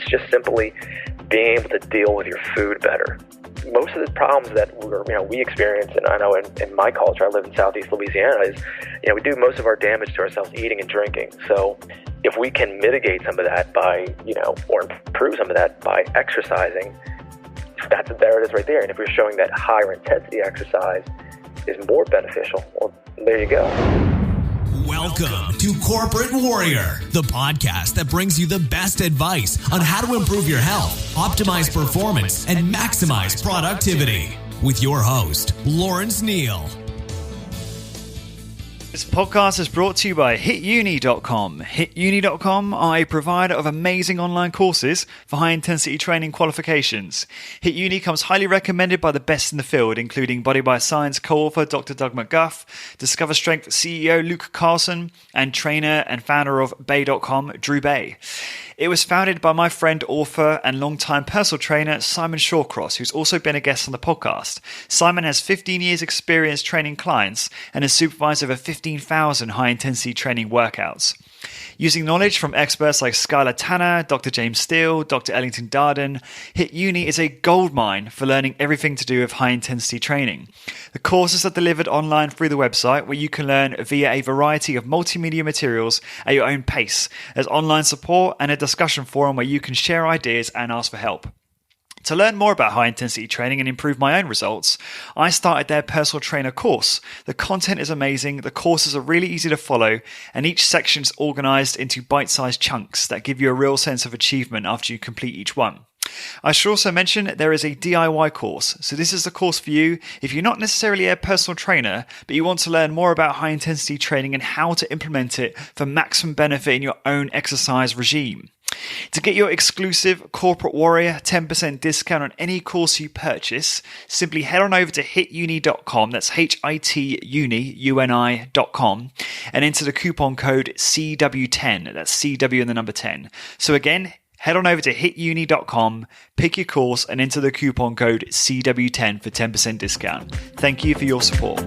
just simply being able to deal with your food better. Most of the problems that we experience, and I know in my culture, I live in Southeast Louisiana, is we do most of our damage to ourselves eating and drinking. So if we can mitigate some of that by, or improve some of that by exercising, there it is right there. And if we're showing that higher intensity exercise is more beneficial, well, there you go. Welcome to Corporate Warrior, the podcast that brings you the best advice on how to improve your health, optimize performance, and maximize productivity. With your host, Lawrence Neal. This podcast is brought to you by HitUni.com. HitUni.com are a provider of amazing online courses for high-intensity training qualifications. HitUni comes highly recommended by the best in the field, including Body by Science co-author Dr. Doug McGuff, Discover Strength CEO Luke Carlson, and trainer and founder of Bay.com, Drew Bay. It was founded by my friend, author, and longtime personal trainer, Simon Shawcross, who's also been a guest on the podcast. Simon has 15 years experience training clients and has supervised over 15,000 high-intensity training workouts. Using knowledge from experts like Skylar Tanner, Dr. James Steele, Dr. Ellington Darden, HitUni is a goldmine for learning everything to do with high-intensity training. The courses are delivered online through the website, where you can learn via a variety of multimedia materials at your own pace. There's online support and a discussion forum where you can share ideas and ask for help. To learn more about high-intensity training and improve my own results, I started their personal trainer course. The content is amazing, the courses are really easy to follow, and each section is organized into bite-sized chunks that give you a real sense of achievement after you complete each one. I should also mention there is a DIY course. So this is the course for you if you're not necessarily a personal trainer, but you want to learn more about high-intensity training and how to implement it for maximum benefit in your own exercise regime. To get your exclusive Corporate Warrior 10% discount on any course you purchase, simply head on over to hituni.com, that's HITUNI.com, and enter the coupon code CW10, that's CW and the number 10. So again, head on over to hituni.com, pick your course, and enter the coupon code CW10 for 10% discount. Thank you for your support.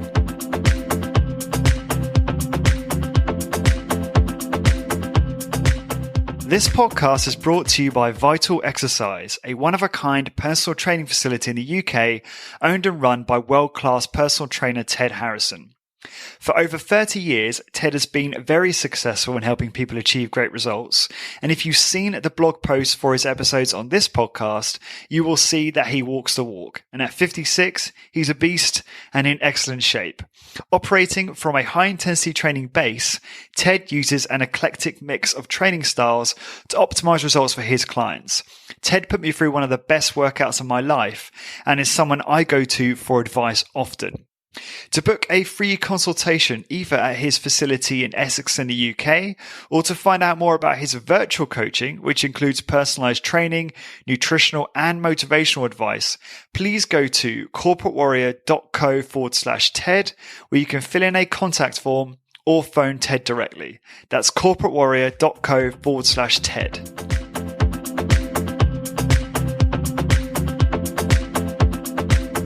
This podcast is brought to you by Vital Exercise, a one-of-a-kind personal training facility in the UK, owned and run by world-class personal trainer Ted Harrison. For over 30 years, Ted has been very successful in helping people achieve great results. And if you've seen the blog posts for his episodes on this podcast, you will see that he walks the walk. And at 56, he's a beast and in excellent shape. Operating from a high-intensity training base, Ted uses an eclectic mix of training styles to optimize results for his clients. Ted put me through one of the best workouts of my life and is someone I go to for advice often. To book a free consultation either at his facility in Essex in the UK, or to find out more about his virtual coaching, which includes personalized training, nutritional and motivational advice, please go to corporatewarrior.co/TED, where you can fill in a contact form or phone Ted directly. That's corporatewarrior.co/TED.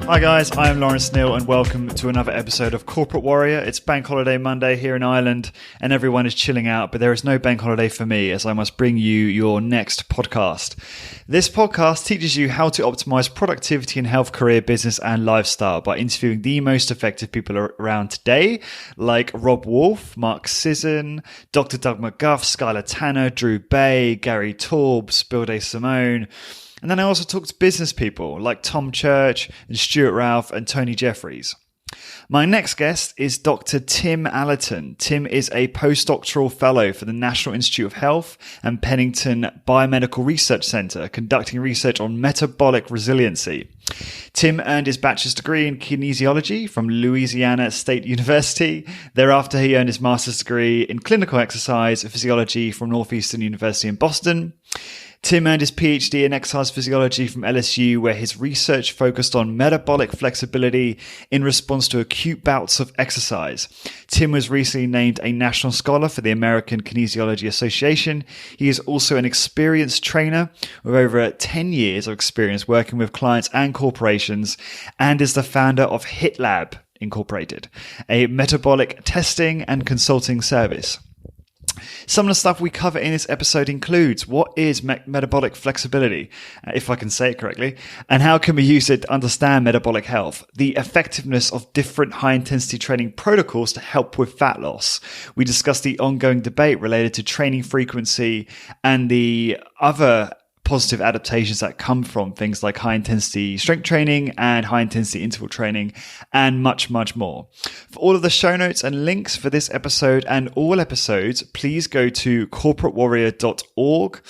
Hi guys, I am Lawrence Neal and welcome to another episode of Corporate Warrior. It's Bank Holiday Monday here in Ireland and everyone is chilling out, but there is no bank holiday for me as I must bring you your next podcast. This podcast teaches you how to optimize productivity in health, career, business and lifestyle by interviewing the most effective people around today, like Rob Wolf, Mark Sisson, Dr. Doug McGuff, Skylar Tanner, Drew Bay, Gary Torbs, Bill Simone. And then I also talk to business people like Tom Church and Stuart Ralph and Tony Jeffries. My next guest is Dr. Tim Allerton. Tim is a postdoctoral fellow for the National Institute of Health and Pennington Biomedical Research Center, conducting research on metabolic resiliency. Tim earned his bachelor's degree in kinesiology from Louisiana State University. Thereafter, he earned his master's degree in clinical exercise physiology from Northeastern University in Boston. Tim earned his PhD in exercise physiology from LSU, where his research focused on metabolic flexibility in response to acute bouts of exercise. Tim was recently named a national scholar for the American Kinesiology Association. He is also an experienced trainer with over 10 years of experience working with clients and corporations, and is the founder of HitLab Incorporated, a metabolic testing and consulting service. Some of the stuff we cover in this episode includes what is metabolic flexibility, if I can say it correctly, and how can we use it to understand metabolic health, the effectiveness of different high-intensity training protocols to help with fat loss. We discuss the ongoing debate related to training frequency and the other positive adaptations that come from things like high intensity strength training and high intensity interval training, and much, much more. For all of the show notes and links for this episode and all episodes, please go to corporatewarrior.org.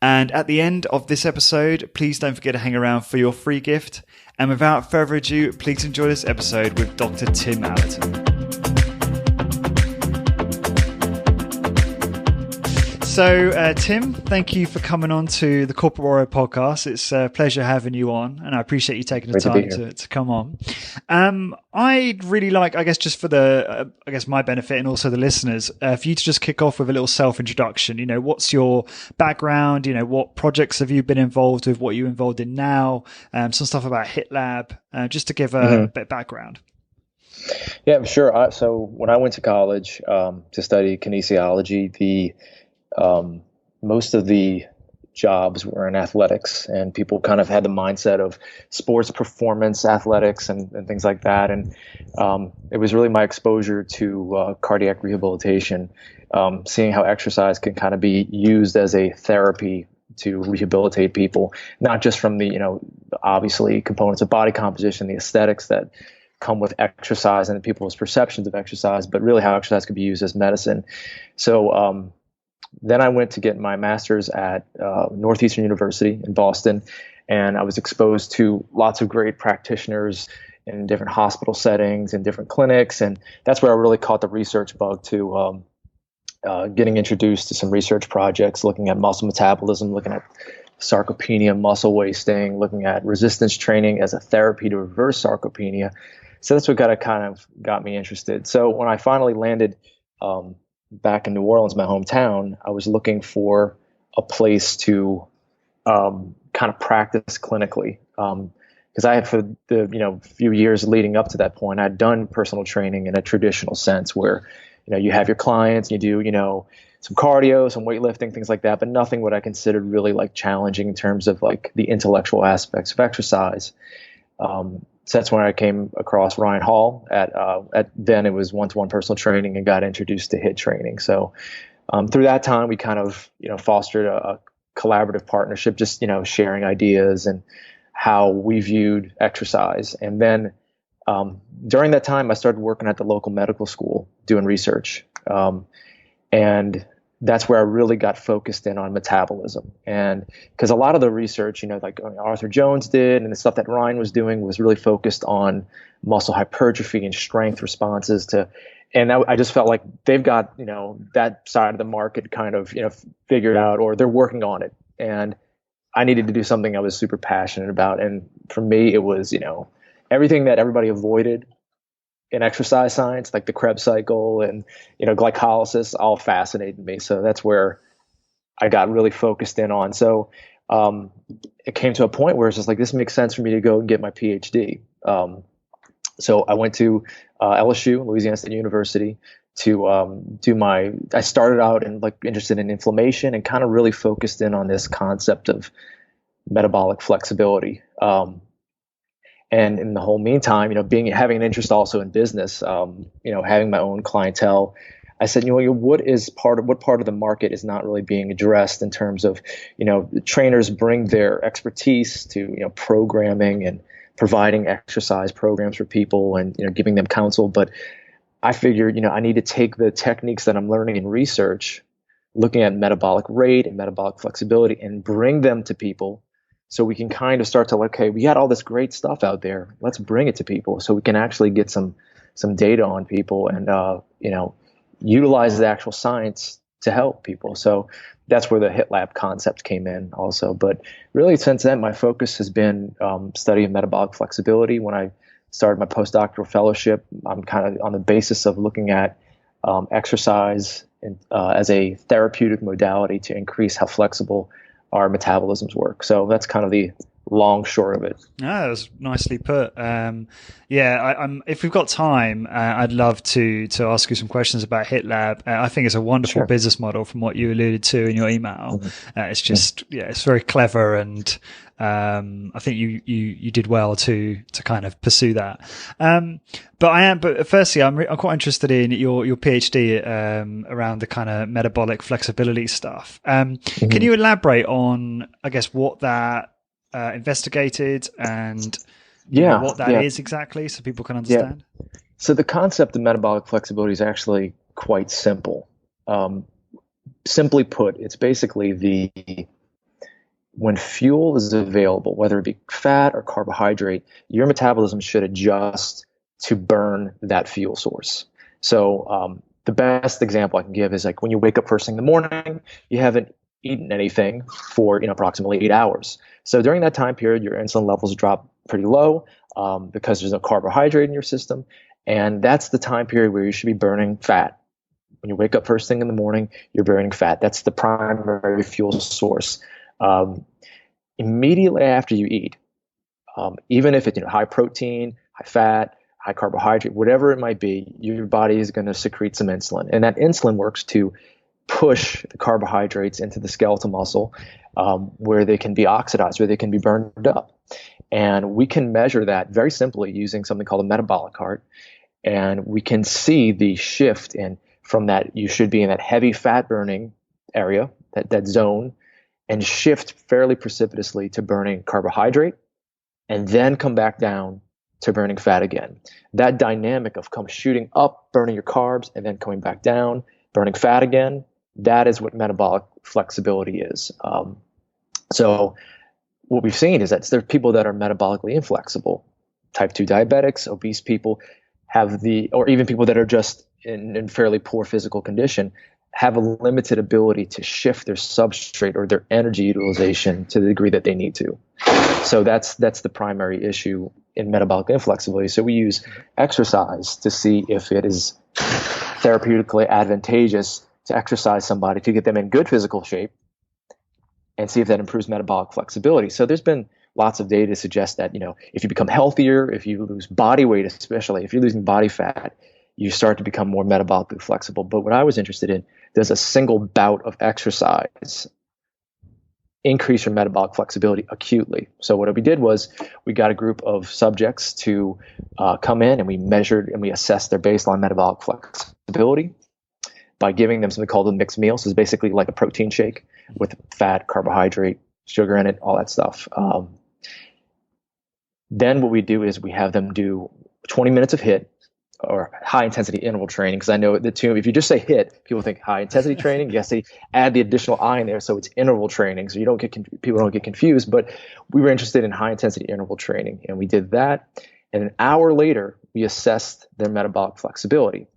And at the end of this episode, please don't forget to hang around for your free gift. And without further ado, please enjoy this episode with Dr. Tim Allerton. So, Tim, thank you for coming on to the Corporate Warrior podcast. It's a pleasure having you on, and I appreciate you taking the time to come on. I'd really like, I guess, just for the, my benefit and also the listeners, for you to just kick off with a little self-introduction. You know, what's your background? You know, what projects have you been involved with? What are you involved in now? Some stuff about HIT Lab, just to give a bit of background. Yeah, sure. So when I went to college to study kinesiology, most of the jobs were in athletics, and people kind of had the mindset of sports performance athletics and things like that. And it was really my exposure to cardiac rehabilitation, seeing how exercise can kind of be used as a therapy to rehabilitate people, not just from the, obviously components of body composition, the aesthetics that come with exercise and people's perceptions of exercise, but really how exercise could be used as medicine. So, then I went to get my master's at Northeastern University in Boston, and I was exposed to lots of great practitioners in different hospital settings and different clinics, and that's where I really caught the research bug to getting introduced to some research projects, looking at muscle metabolism, looking at sarcopenia, muscle wasting, looking at resistance training as a therapy to reverse sarcopenia. So that's what kind of got me interested. So when I finally landed back in New Orleans, my hometown, I was looking for a place to kind of practice clinically. Because I had, for the few years leading up to that point, I'd done personal training in a traditional sense where you have your clients, you do some cardio, some weightlifting, things like that, but nothing what I considered really like challenging in terms of like the intellectual aspects of exercise. So that's when I came across Ryan Hall at then it was one-to-one personal training, and got introduced to HIT training. So through that time, we kind of fostered a collaborative partnership, just sharing ideas and how we viewed exercise. And then during that time, I started working at the local medical school doing research, and that's where I really got focused in on metabolism. And because a lot of the research, like Arthur Jones did, and the stuff that Ryan was doing was really focused on muscle hypertrophy and strength responses to, and I just felt like they've got, that side of the market kind of, figured out, or they're working on it. And I needed to do something I was super passionate about. And for me, it was, everything that everybody avoided in exercise science, like the Krebs cycle and, glycolysis, all fascinated me. So that's where I got really focused in on. So it came to a point where it's just like, this makes sense for me to go and get my PhD. So I went to LSU, Louisiana State University, to I started out and interested in inflammation, and kind of really focused in on this concept of metabolic flexibility. And in the whole meantime, having an interest also in business, having my own clientele, I said, what part of the market is not really being addressed in terms of, the trainers bring their expertise to, programming and providing exercise programs for people and, giving them counsel. But I figured, I need to take the techniques that I'm learning in research, looking at metabolic rate and metabolic flexibility, and bring them to people. So we can kind of start to okay, we got all this great stuff out there. Let's bring it to people so we can actually get some data on people and, utilize the actual science to help people. So that's where the HIT Lab concept came in also. But really since then, my focus has been studying metabolic flexibility. When I started my postdoctoral fellowship, I'm kind of on the basis of looking at exercise as a therapeutic modality to increase how flexible our metabolisms work. So that's kind of the long short of it. that was nicely put. I'm. If we've got time, I'd love to ask you some questions about HitLab. I think it's a wonderful business model from what you alluded to in your email. It's just, it's very clever, and I think you did well to kind of pursue that. But firstly, I'm quite interested in your PhD around the kind of metabolic flexibility stuff. Can you elaborate on, I guess, what that investigated and what that is exactly, so people can understand? So the concept of metabolic flexibility is actually quite simple. Simply put, it's basically when fuel is available, whether it be fat or carbohydrate, your metabolism should adjust to burn that fuel source. So the best example I can give is like when you wake up first thing in the morning, you haven't eaten anything for approximately 8 hours. So during that time period, your insulin levels drop pretty low because there's no carbohydrate in your system, and that's the time period where you should be burning fat. When you wake up first thing in the morning, you're burning fat. That's the primary fuel source. Immediately after you eat, even if it's high protein, high fat, high carbohydrate, whatever it might be, your body is going to secrete some insulin, and that insulin works to push the carbohydrates into the skeletal muscle where they can be oxidized, where they can be burned up. And we can measure that very simply using something called a metabolic cart. And we can see the shift from that you should be in that heavy fat burning area, that zone, and shift fairly precipitously to burning carbohydrate, and then come back down to burning fat again. That dynamic of shooting up, burning your carbs, and then coming back down, burning fat again, that is what metabolic flexibility is. So what we've seen is that there are people that are metabolically inflexible, type 2 diabetics, obese people, or even people that are just in fairly poor physical condition, have a limited ability to shift their substrate or their energy utilization to the degree that they need to. So that's the primary issue in metabolic inflexibility. So we use exercise to see if it is therapeutically advantageous to exercise somebody to get them in good physical shape and see if that improves metabolic flexibility. So there's been lots of data to suggest that, if you become healthier, if you lose body weight, especially if you're losing body fat, you start to become more metabolically flexible. But what I was interested in, does a single bout of exercise increase your metabolic flexibility acutely? So what we did was we got a group of subjects to come in, and we measured and we assessed their baseline metabolic flexibility by giving them something called a mixed meal. So it's basically like a protein shake with fat, carbohydrate, sugar in it, all that stuff. Then what we do is we have them do 20 minutes of HIIT, or high intensity interval training, because I know the two, if you just say HIIT, people think high intensity training. Yes, they add the additional I in there, so it's interval training, so people don't get confused. But we were interested in high intensity interval training, and we did that. And an hour later, we assessed their metabolic flexibility.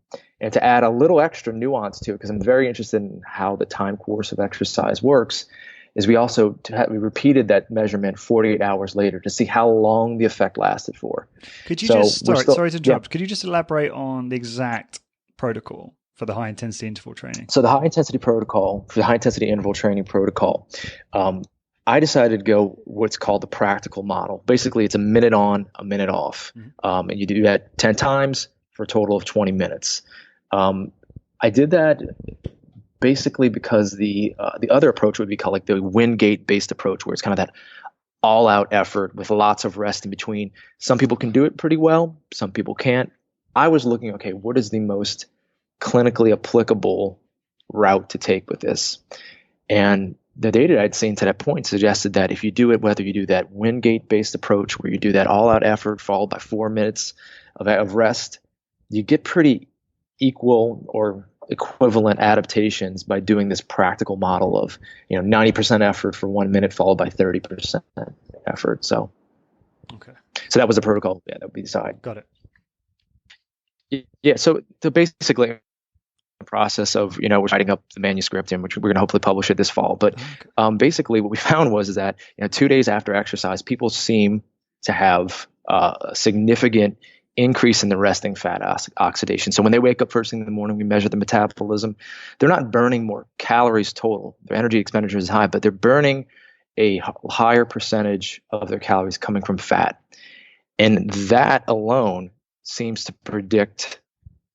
And to add a little extra nuance to it, because I'm very interested in how the time course of exercise works, is we repeated that measurement 48 hours later to see how long the effect lasted for. Could you sorry to interrupt, could you just elaborate on the exact protocol for the high intensity interval training? So the high intensity protocol, for the high intensity interval training protocol, I decided to go what's called the practical model. Basically, it's a minute on, a minute off. And you do that 10 times for a total of 20 minutes. I did that basically because the other approach would be called like the Wingate based approach, where it's kind of that all out effort with lots of rest in between. Some people can do it pretty well, some people can't. I was looking, okay, what is the most clinically applicable route to take with this? And the data I'd seen to that point suggested that if you do it, whether you do that Wingate based approach where you do that all out effort followed by 4 minutes of rest, you get pretty equal or equivalent adaptations by doing this practical model of 90% effort for 1 minute followed by 30% effort. So that was the protocol. Yeah, that would be decided. Got it. Yeah. So basically the process of we're writing up the manuscript, in which we're going to hopefully publish it this fall. But basically what we found was that 2 days after exercise, people seem to have a significant increase in the resting fat oxidation. So when they wake up first thing in the morning, we measure the metabolism. They're not burning more calories total. Their energy expenditure is high, but they're burning higher percentage of their calories coming from fat. And that alone seems to predict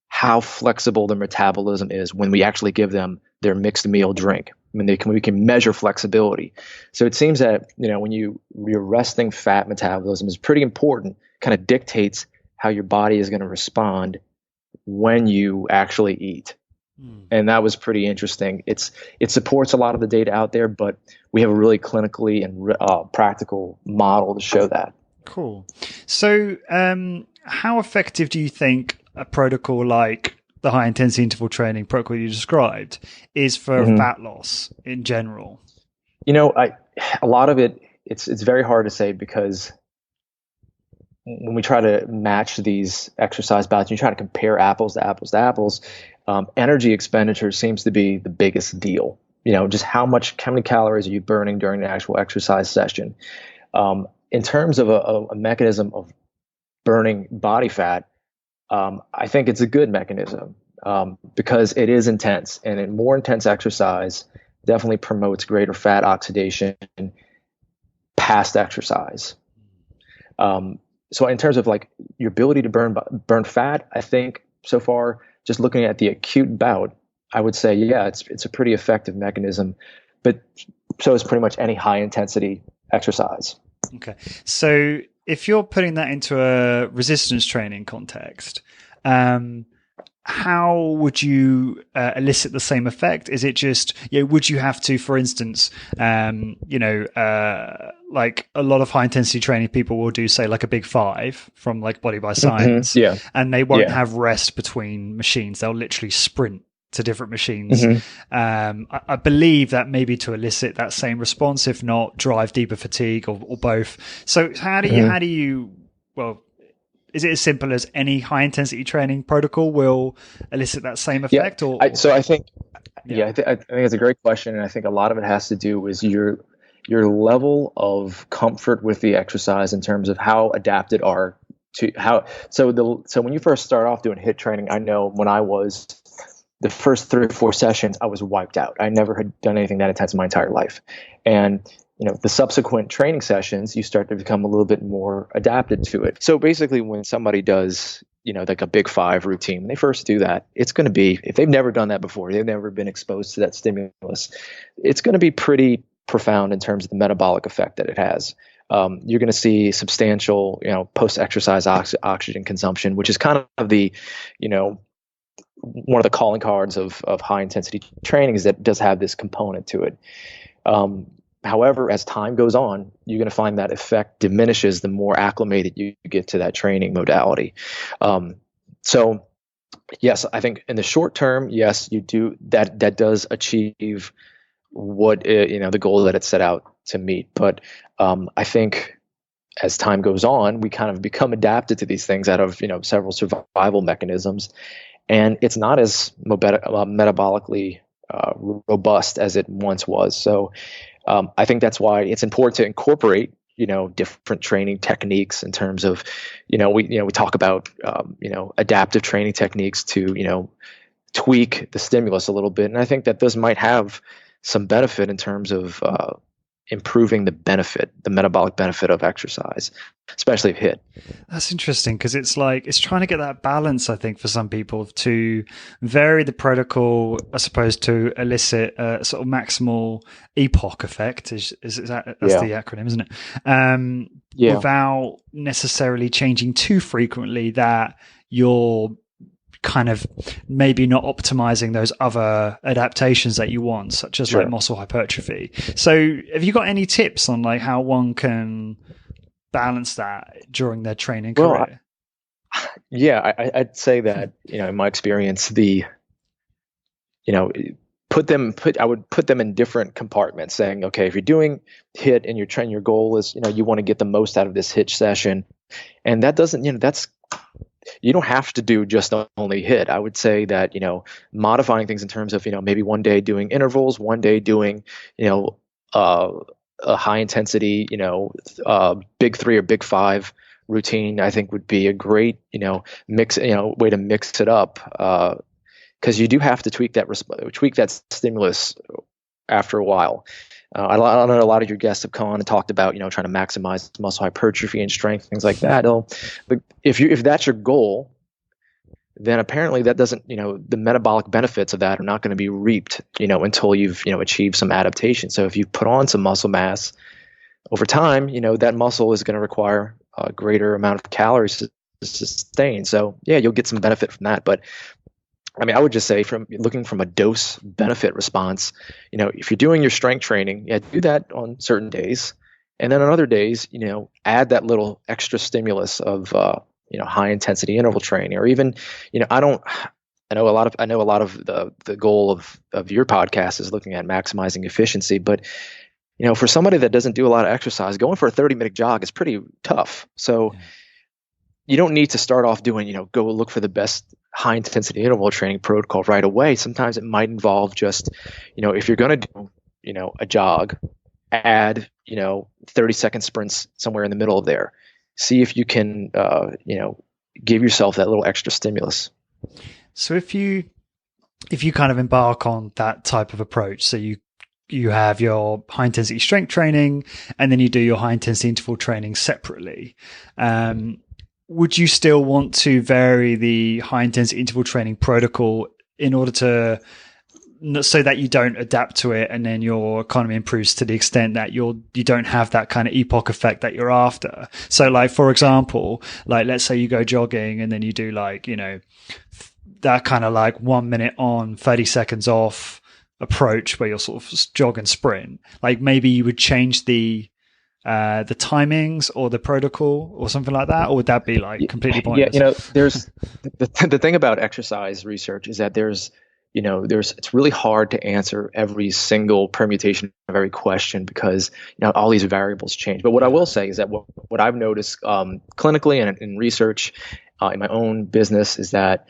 how flexible their metabolism is when we actually give them their mixed meal drink. I mean, we can measure flexibility. So it seems that, when your resting fat metabolism is pretty important, kind of dictates how your body is going to respond when you actually eat. And that was pretty interesting. It supports a lot of the data out there, but we have a really clinically and practical model to show that. Cool. So how effective do you think a protocol like the high intensity interval training protocol you described is for fat loss in general? A lot of it's very hard to say, because when we try to match these exercise bouts, you try to compare apples to apples to apples, energy expenditure seems to be the biggest deal. Just how many calories are you burning during the actual exercise session? In terms of a mechanism of burning body fat, I think it's a good mechanism, because it is intense, and a more intense exercise definitely promotes greater fat oxidation past exercise. So in terms of like your ability to burn fat, I think so far, just looking at the acute bout, I would say, yeah, it's a pretty effective mechanism, but so is pretty much any high intensity exercise. Okay. So if you're putting that into a resistance training context, how would you elicit the same effect? Is it just, would you have to, for instance, like a lot of high intensity training people will do, say, like a big 5 from like Body by Science, and they won't have rest between machines. They'll literally sprint to different machines. I believe that maybe to elicit that same response, if not drive deeper fatigue or both. So how do you, is it as simple as any high intensity training protocol will elicit that same effect? I think it's a great question. And I think a lot of it has to do with your level of comfort with the exercise in terms of how adapted are to how. So when you first start off doing HIIT training, I know when I was the first 3 or 4 sessions, I was wiped out. I never had done anything that intense in my entire life. And, the subsequent training sessions, you start to become a little bit more adapted to it. So basically when somebody does, like a big 5 routine, when they first do that, it's going to be, if they've never done that before, they've never been exposed to that stimulus, it's going to be pretty profound in terms of the metabolic effect that it has. You're going to see substantial, post-exercise oxygen consumption, which is kind of the, one of the calling cards of high intensity training, is that it does have this component to it. However, as time goes on, you're going to find that effect diminishes the more acclimated you get to that training modality. So yes, I think in the short term, yes, you do that does achieve what the goal that it set out to meet. But I think as time goes on, we kind of become adapted to these things out of several survival mechanisms. And it's not as metabolically robust as it once was. So I think that's why it's important to incorporate, different training techniques in terms of, we talk about, adaptive training techniques to, tweak the stimulus a little bit. And I think that this might have some benefit in terms of improving the metabolic benefit of exercise, especially if HIIT. That's interesting, because it's trying to get that balance, I think, for some people to vary the protocol, I suppose, to elicit a sort of maximal epoch effect. That's the acronym, isn't it? Without necessarily changing too frequently that you're kind of maybe not optimizing those other adaptations that you want, such as like muscle hypertrophy. So have you got any tips on like how one can balance that during their training career? I'd say that, in my experience, I would put them in different compartments, saying, okay, if you're doing HIIT and your goal is, you want to get the most out of this HIIT session. And that doesn't, you don't have to do just only HIIT. I would say that, modifying things in terms of, maybe one day doing intervals, one day doing, a high intensity, big 3 or big 5 routine, I think would be a great, mix, way to mix it up. Because you do have to tweak that stimulus after a while. I know a lot of your guests have come on and talked about, trying to maximize muscle hypertrophy and strength, things like that. But if that's your goal, then apparently that doesn't, the metabolic benefits of that are not going to be reaped, until you've, achieved some adaptation. So if you put on some muscle mass over time, that muscle is going to require a greater amount of calories to sustain. So yeah, you'll get some benefit from that. But I mean, I would just say looking from a dose benefit response, if you're doing your strength training, do that on certain days. And then on other days, add that little extra stimulus of, high intensity interval training, or even, I know a lot of the goal of your podcast is looking at maximizing efficiency, but for somebody that doesn't do a lot of exercise, going for a 30-minute jog is pretty tough. So you don't need to start off doing, go look for the best high intensity interval training protocol right away. Sometimes it might involve just, if you're going to do, a jog, add, 30-second sprints somewhere in the middle of there. See if you can, give yourself that little extra stimulus. So if you kind of embark on that type of approach, so you have your high intensity strength training and then you do your high intensity interval training separately, would you still want to vary the high intensity interval training protocol in order to, so that you don't adapt to it and then your economy improves to the extent that you don't have that kind of epoch effect that you're after? So like, for example, like let's say you go jogging and then you do like, that kind of like 1 minute on, 30 seconds off approach where you'll sort of jog and sprint. Like maybe you would change the timings or the protocol or something like that, or would that be like completely pointless? Yeah, there's the thing about exercise research is that it's really hard to answer every single permutation of every question because all these variables change. But what I will say is that what I've noticed clinically and in research in my own business is that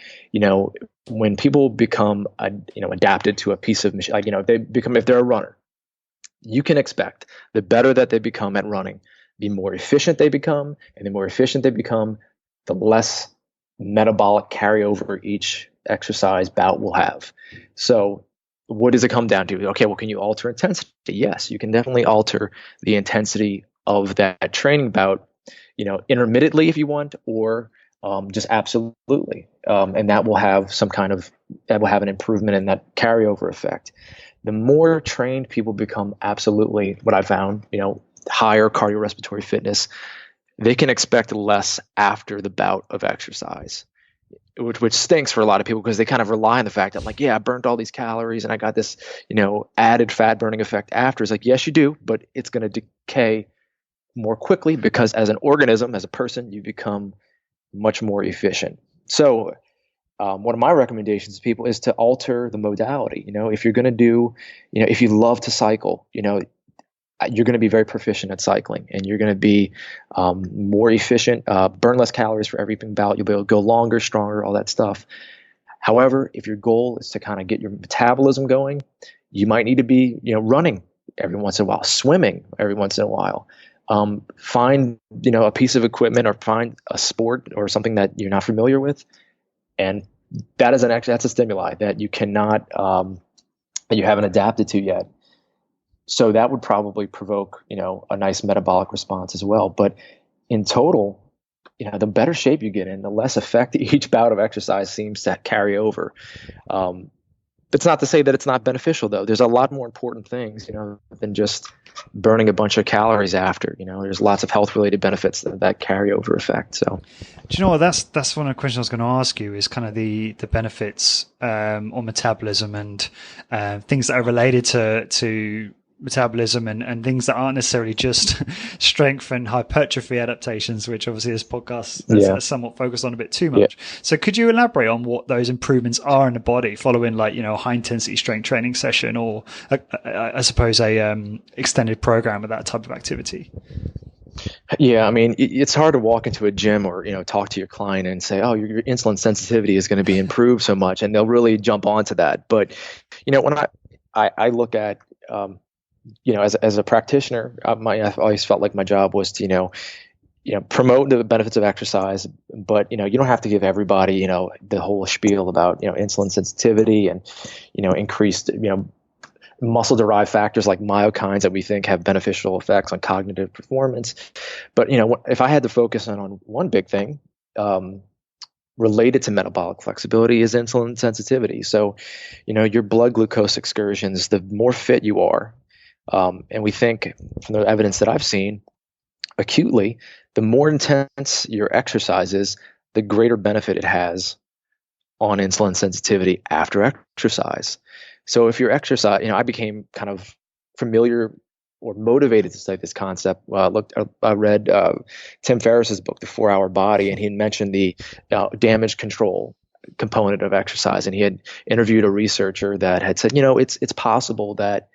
when people become adapted to a piece of machine, like if they're a runner, you can expect the better that they become at running, the more efficient they become, and the more efficient they become, the less metabolic carryover each exercise bout will have. So what does it come down to? Okay, well, can you alter intensity? Yes, you can definitely alter the intensity of that training bout, intermittently if you want, or just absolutely. And that will have an improvement in that carryover effect. The more trained people become, absolutely, what I found, higher cardiorespiratory fitness, they can expect less after the bout of exercise, which stinks for a lot of people because they kind of rely on the fact that like, I burnt all these calories and I got this, added fat burning effect after. It's like, yes, you do, but it's going to decay more quickly because as an organism, as a person, you become much more efficient. So one of my recommendations to people is to alter the modality. If you're going to do, if you love to cycle, you're going to be very proficient at cycling and you're going to be more efficient, burn less calories for every bout. You'll be able to go longer, stronger, all that stuff. However, if your goal is to kind of get your metabolism going, you might need to be, running every once in a while, swimming every once in a while. Find, a piece of equipment or find a sport or something that you're not familiar with. And that's a stimuli that you cannot, that you haven't adapted to yet. So that would probably provoke, a nice metabolic response as well. But in total, the better shape you get in, the less effect each bout of exercise seems to carry over. It's not to say that it's not beneficial, though. There's a lot more important things, than just burning a bunch of calories after. There's lots of health-related benefits that carry-over effect. So, do you know what? That's one of the questions I was going to ask you is kind of the benefits on metabolism and things that are related to metabolism and things that aren't necessarily just strength and hypertrophy adaptations, which obviously this podcast is somewhat focused on a bit too much. So could you elaborate on what those improvements are in the body following like, a high intensity strength training session or I suppose a extended program of that type of activity? Yeah, I mean, it's hard to walk into a gym or, talk to your client and say, oh, your insulin sensitivity is going to be improved so much, and they'll really jump onto that. But, when I look at, as a practitioner, I've always felt like my job was to, promote the benefits of exercise, but, you don't have to give everybody, the whole spiel about, insulin sensitivity and, increased, muscle-derived factors like myokines that we think have beneficial effects on cognitive performance. But if I had to focus on one big thing related to metabolic flexibility is insulin sensitivity. So, your blood glucose excursions, the more fit you are, and we think from the evidence that I've seen acutely, the more intense your exercise is, the greater benefit it has on insulin sensitivity after exercise. So if you're exercise, I became kind of familiar or motivated to study this concept. I read Tim Ferriss's book, The 4 Hour Body, and he had mentioned the damage control component of exercise. And he had interviewed a researcher that had said, it's possible that,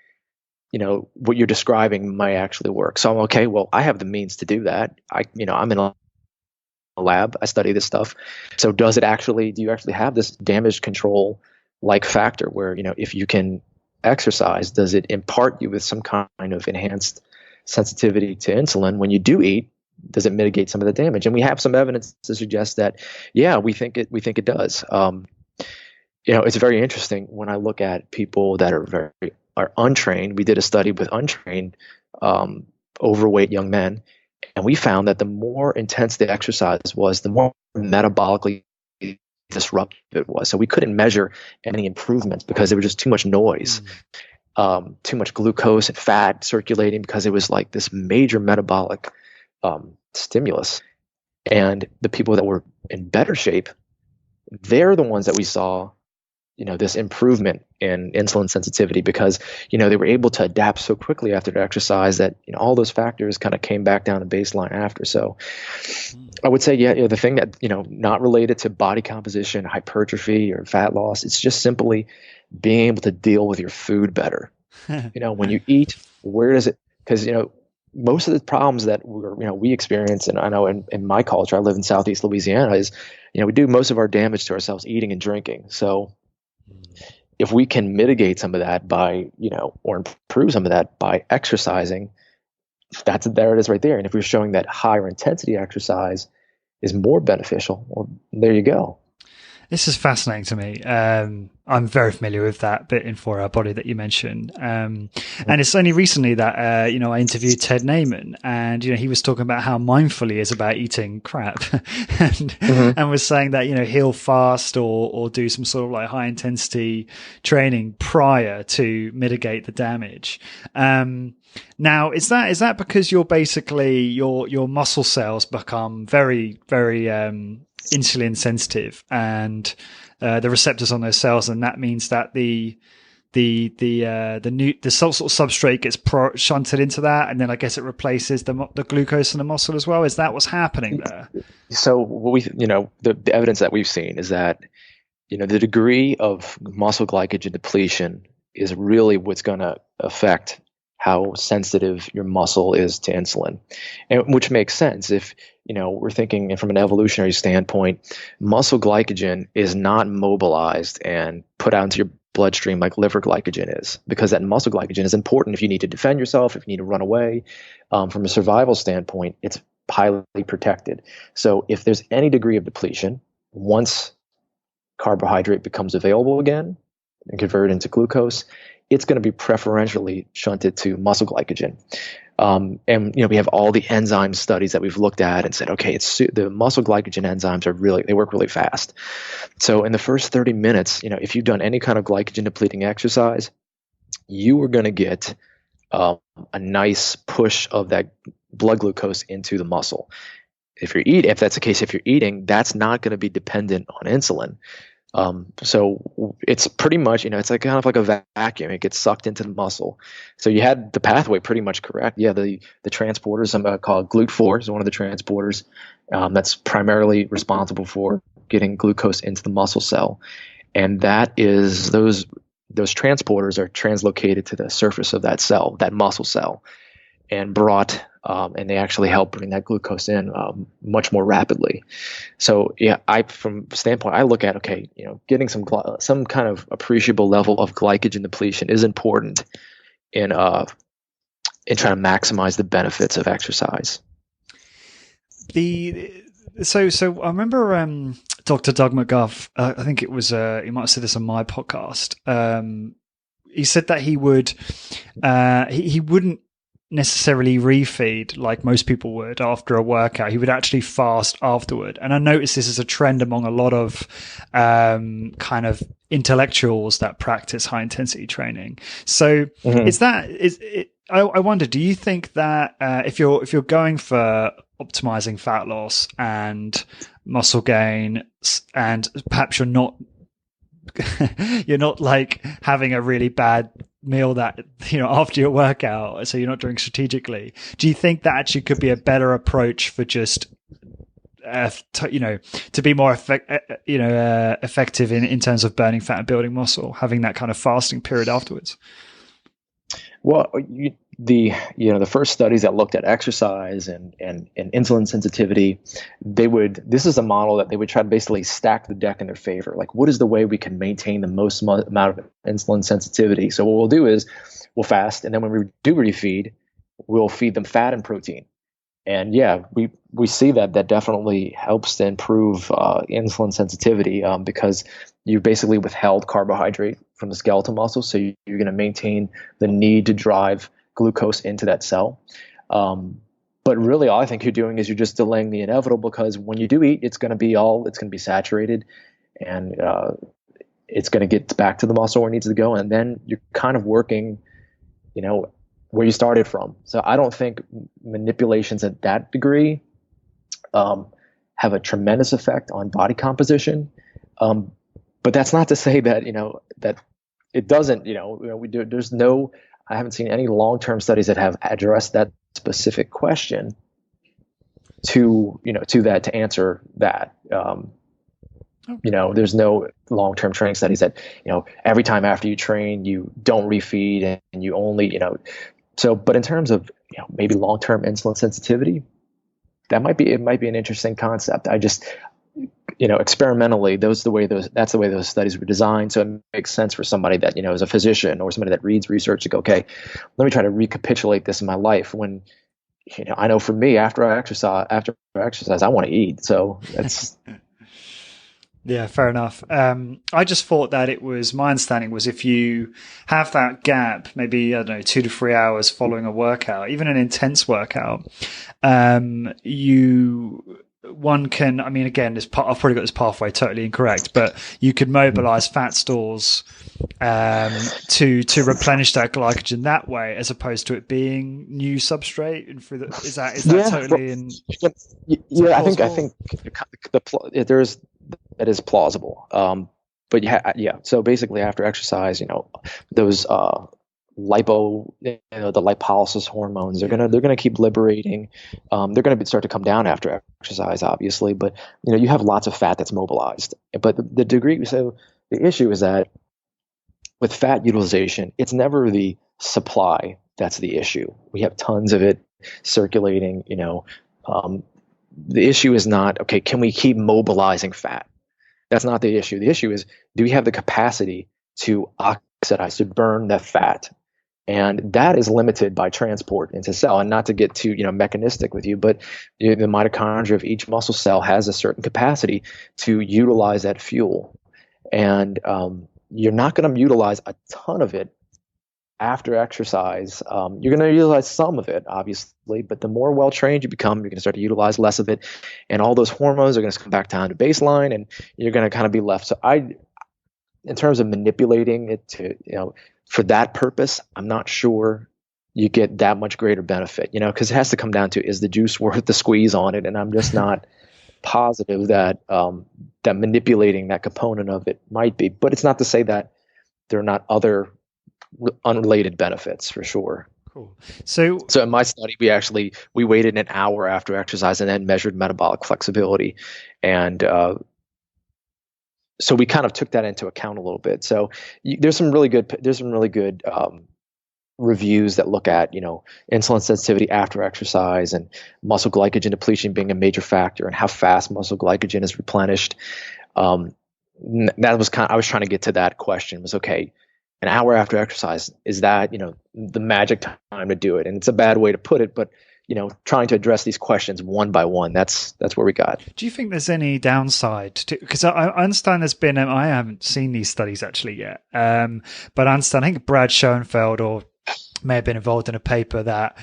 what you're describing might actually work. So I'm okay. Well, I have the means to do that. I'm in a lab. I study this stuff. So do you actually have this damage control like factor where, if you can exercise, does it impart you with some kind of enhanced sensitivity to insulin when you do eat? Does it mitigate some of the damage? And we have some evidence to suggest that, yeah, we think it does. It's very interesting when I look at people that are untrained. We did a study with untrained overweight young men, and we found that the more intense the exercise was, the more metabolically disruptive it was. So we couldn't measure any improvements because there was just too much noise, too much glucose and fat circulating, because it was like this major metabolic stimulus. And the people that were in better shape, they're the ones that we saw this improvement in insulin sensitivity, because they were able to adapt so quickly after the exercise that all those factors kind of came back down to baseline after. So I would say, the thing that not related to body composition, hypertrophy, or fat loss, it's just simply being able to deal with your food better. When you eat, where does it? Because most of the problems that we experience, and I know in my culture, I live in Southeast Louisiana, is we do most of our damage to ourselves eating and drinking. So if we can mitigate some of that by, or improve some of that by exercising, there it is right there. And if we're showing that higher intensity exercise is more beneficial, well, there you go. This is fascinating to me. I'm very familiar with that bit in 4 Hour Body that you mentioned. And it's only recently that, I interviewed Ted Naiman, and, he was talking about how mindful he is about eating crap and was saying that, he'll fast or do some sort of like high intensity training prior to mitigate the damage. Now, is that because you're basically your muscle cells become very, very, insulin sensitive, and the receptors on those cells, and that means that the sort of substrate gets shunted into that, and then I guess it replaces the glucose in the muscle as well. Is that what's happening there? So what the evidence that we've seen is that the degree of muscle glycogen depletion is really what's going to affect how sensitive your muscle is to insulin, and which makes sense. If we're thinking from an evolutionary standpoint, muscle glycogen is not mobilized and put out into your bloodstream like liver glycogen is, because that muscle glycogen is important if you need to defend yourself, if you need to run away. From a survival standpoint, it's highly protected. So if there's any degree of depletion, once carbohydrate becomes available again and converted into glucose, it's going to be preferentially shunted to muscle glycogen. And we have all the enzyme studies that we've looked at and said, okay, the muscle glycogen enzymes they work really fast. So in the first 30 minutes, if you've done any kind of glycogen depleting exercise, you are going to get a nice push of that blood glucose into the muscle. If that's the case, if you're eating, that's not going to be dependent on insulin. So it's pretty much, it's like kind of like a vacuum. It gets sucked into the muscle. So you had the pathway pretty much correct. Yeah, the transporters, called GLUT4 is one of the transporters that's primarily responsible for getting glucose into the muscle cell. And that is those transporters are translocated to the surface of that cell, that muscle cell, and and they actually help bring that glucose in much more rapidly. So yeah, from standpoint, I look at, okay, getting some kind of appreciable level of glycogen depletion is important in trying to maximize the benefits of exercise. So I remember Dr. Doug McGuff. I think it was he might have said this on my podcast. he said that he would he wouldn't necessarily refeed like most people would after a workout. He would actually fast afterward. And I noticed this is a trend among a lot of kind of intellectuals that practice high intensity training. So I wonder, do you think that if you're going for optimizing fat loss and muscle gain, and perhaps you're not like having a really bad meal that, after your workout, so you're not doing strategically, do you think that actually could be a better approach for just to be more effective in terms of burning fat and building muscle, having that kind of fasting period afterwards? Well, the first studies that looked at exercise and insulin sensitivity, this is a model that they would try to basically stack the deck in their favor. Like, what is the way we can maintain the most amount of insulin sensitivity? So what we'll do is we'll fast, and then when we do refeed, we'll feed them fat and protein. And yeah, we see that definitely helps to improve insulin sensitivity because you basically withheld carbohydrate from the skeletal muscle, so you're going to maintain the need to drive glucose into that cell. But really, all I think you're doing is you're just delaying the inevitable, because when you do eat, it's going to be saturated, and it's going to get back to the muscle where it needs to go, and then you're kind of working, where you started from. So I don't think manipulations at that degree have a tremendous effect on body composition. But that's not to say that that it doesn't. I haven't seen any long-term studies that have addressed that specific question to answer that. There's no long-term training studies that every time after you train you don't refeed and you only but in terms of maybe long-term insulin sensitivity, it might be an interesting concept. I just experimentally, that's the way those studies were designed. So it makes sense for somebody that, is a physician or somebody that reads research to go, okay, let me try to recapitulate this in my life when, I know for me, after I exercise, I want to eat. So that's. Yeah, fair enough. I just thought that my understanding was if you have that gap, maybe, 2 to 3 hours following a workout, even an intense workout, one can, again, I've probably got this pathway totally incorrect, but you could mobilize fat stores to replenish that glycogen that way, as opposed to it being new substrate. And is that totally I think that is plausible. But yeah. So basically, after exercise, those the lipolysis hormones, they're gonna keep liberating. They're gonna start to come down after exercise, obviously, but you have lots of fat that's mobilized. But the degree, so the issue is that with fat utilization, it's never the supply that's the issue. We have tons of it circulating. The issue is not, okay, can we keep mobilizing fat? That's not the issue. The issue is, do we have the capacity to oxidize, to burn that fat? And that is limited by transport into cell. And not to get too mechanistic with you, but the mitochondria of each muscle cell has a certain capacity to utilize that fuel. And you're not going to utilize a ton of it after exercise. You're going to utilize some of it, obviously, but the more well-trained you become, you're going to start to utilize less of it. And all those hormones are going to come back down to baseline, and you're going to kind of be left. So in terms of manipulating it to, for that purpose, I'm not sure you get that much greater benefit, because it has to come down to, is the juice worth the squeeze on it? And I'm just not positive that that manipulating that component of it might be. But it's not to say that there are not other unrelated benefits, for sure. Cool. So in my study, we waited an hour after exercise and then measured metabolic flexibility, and so we kind of took that into account a little bit. So there's some really good reviews that look at insulin sensitivity after exercise and muscle glycogen depletion being a major factor, and how fast muscle glycogen is replenished. I was trying to get to that question. Was, okay, an hour after exercise, is that the magic time to do it? And it's a bad way to put it, but trying to address these questions one by one. That's where we got. Do you think there's any downside to, because I understand there's been, I haven't seen these studies actually yet, but I understand, I think Brad Schoenfeld or may have been involved in a paper that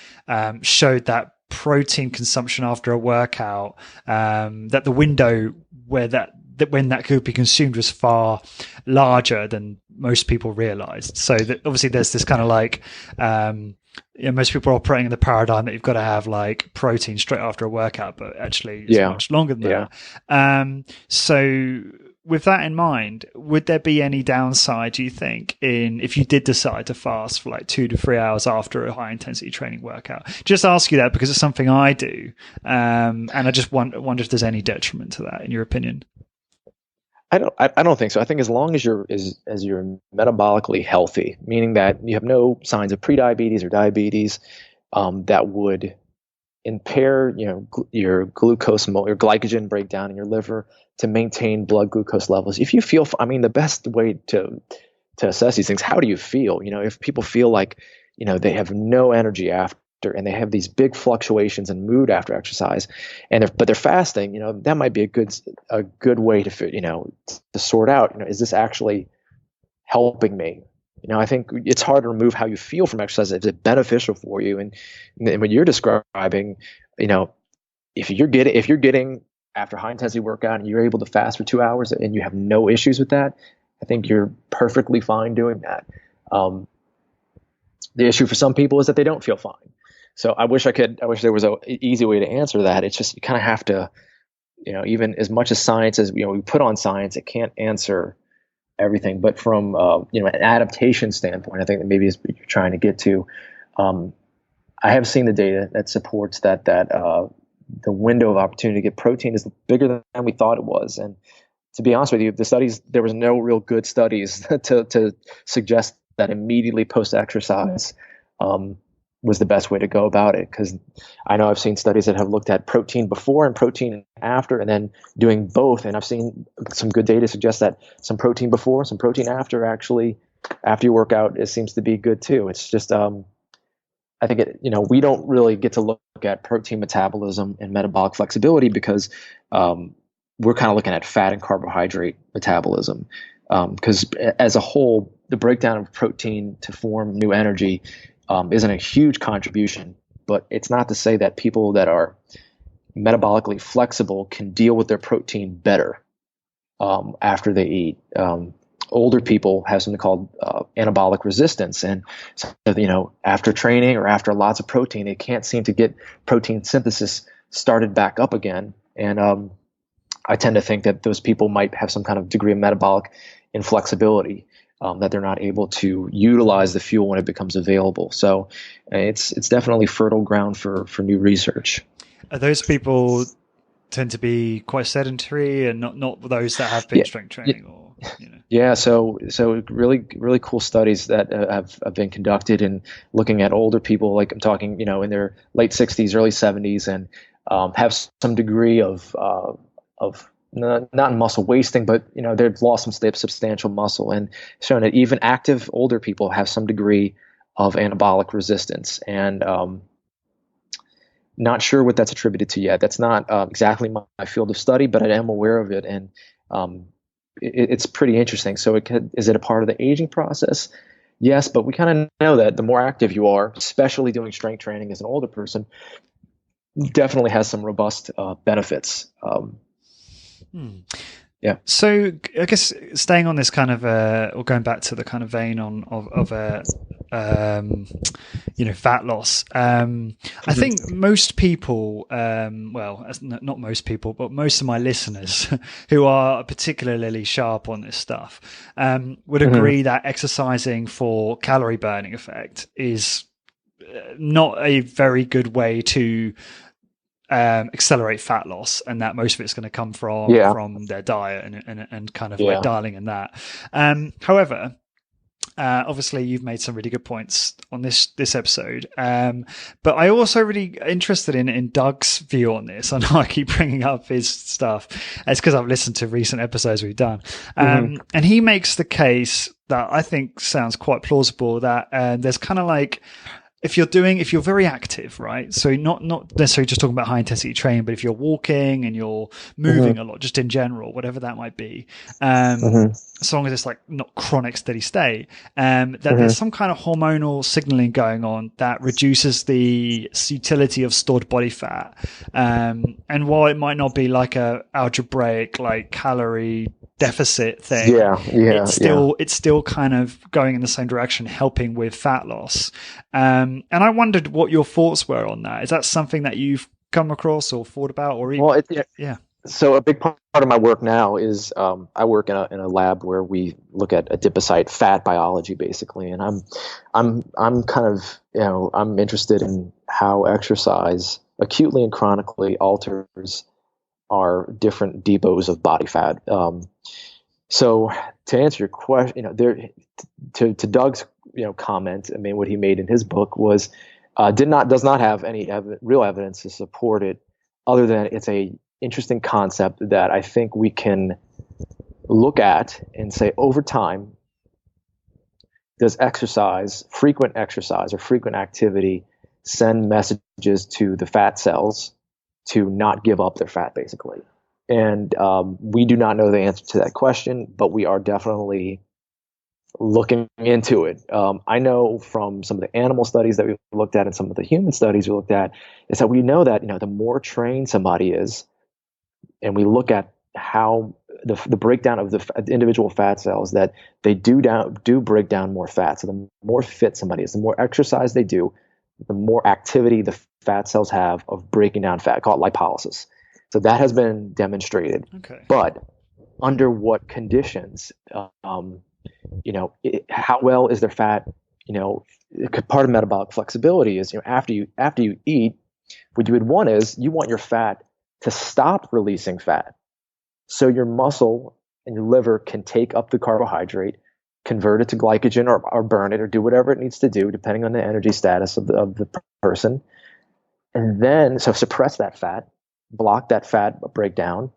showed that protein consumption after a workout, that the window where that when that could be consumed was far larger than most people realized. So that obviously there's this kind of like, most people are operating in the paradigm that you've got to have like protein straight after a workout, but actually it's much longer than that. So with that in mind, would there be any downside, do you think, in if you did decide to fast for like 2 to 3 hours after a high intensity training workout? Just ask you that because it's something I do. And I just wonder if there's any detriment to that in your opinion. I don't think so. I think as long as you're metabolically healthy, meaning that you have no signs of prediabetes or diabetes, that would impair, your glucose, your glycogen breakdown in your liver to maintain blood glucose levels. If you feel, the best way to assess these things, how do you feel? If people feel like, they have no energy after, and they have these big fluctuations in mood after exercise, but they're fasting, that might be a good way to to sort out, is this actually helping me? I think it's hard to remove how you feel from exercise. Is it beneficial for you? And when you're describing, if you're getting after high intensity workout and you're able to fast for 2 hours and you have no issues with that, I think you're perfectly fine doing that. The issue for some people is that they don't feel fine. So I wish there was an easy way to answer that. It's just, you kind of have to, even as much as science as, we put on science, it can't answer everything. But from, an adaptation standpoint, I think that maybe is what you're trying to get to. I have seen the data that supports that the window of opportunity to get protein is bigger than we thought it was. And to be honest with you, there was no real good studies to suggest that immediately post-exercise was the best way to go about it. Because I know I've seen studies that have looked at protein before and protein after, and then doing both. And I've seen some good data suggest that some protein before, some protein after, actually, after you work out, it seems to be good too. It's just, I think we don't really get to look at protein metabolism and metabolic flexibility because we're kind of looking at fat and carbohydrate metabolism. Because as a whole, the breakdown of protein to form new energy isn't a huge contribution, but it's not to say that people that are metabolically flexible can deal with their protein better after they eat. Older people have something called anabolic resistance, and so, after training or after lots of protein, they can't seem to get protein synthesis started back up again. And I tend to think that those people might have some kind of degree of metabolic inflexibility, that they're not able to utilize the fuel when it becomes available. So it's definitely fertile ground for new research. Are those people tend to be quite sedentary and not those that have been strength training or? Yeah, so really, really cool studies that have been conducted in looking at older people, like I'm talking, in their late 60s, early 70s, and have some degree of not muscle wasting, but they've lost some substantial muscle, and shown that even active older people have some degree of anabolic resistance. And not sure what that's attributed to yet. That's not exactly my field of study, but I am aware of it, and it's pretty interesting. So is it a part of the aging process? Yes, but we kind of know that the more active you are, especially doing strength training as an older person, definitely has some robust benefits. Yeah. So I guess staying on this kind of, or going back to the kind of vein of fat loss. I think most people, not most people, but most of my listeners who are particularly sharp on this stuff, would agree that exercising for calorie burning effect is not a very good way to accelerate fat loss, and that most of it's going to come from their diet and kind of like dialing in that. However, obviously you've made some really good points on this episode, but I also really interested in Doug's view on this. I know I keep bringing up his stuff. It's because I've listened to recent episodes we've done, and he makes the case that I think sounds quite plausible, that there's kind of like if you're very active, right? So not necessarily just talking about high intensity training, but if you're walking and you're moving a lot, just in general, whatever that might be, as long as it's like not chronic steady state, that there's some kind of hormonal signaling going on that reduces the utility of stored body fat. And while it might not be like a algebraic, like calorie deficit thing, it's still kind of going in the same direction, helping with fat loss. And I wondered what your thoughts were on that. Is that something that you've come across or thought about, or even? So a big part of my work now is I work in a lab where we look at adipocyte fat biology, basically, and I'm kind of, I'm interested in how exercise acutely and chronically alters our different depots of body fat. So to answer your question, to Doug's comment, I mean, what he made in his book was does not have any real evidence to support it, other than it's a interesting concept that I think we can look at and say, over time, does frequent exercise or frequent activity, send messages to the fat cells to not give up their fat, basically? And we do not know the answer to that question, but we are definitely looking into it. I know from some of the animal studies that we've looked at and some of the human studies we looked at, is that we know that the more trained somebody is, and we look at how the breakdown of the individual fat cells, that they do break down more fat. So the more fit somebody is, the more exercise they do, the more activity the fat cells have of breaking down fat, called lipolysis. So that has been demonstrated. Okay. But under what conditions? How well is their fat? Part of metabolic flexibility is after you eat, what you would want is you want your fat to stop releasing fat, so your muscle and your liver can take up the carbohydrate, convert it to glycogen, or burn it, or do whatever it needs to do depending on the energy status of the person, and then suppress that fat, block that fat breakdown,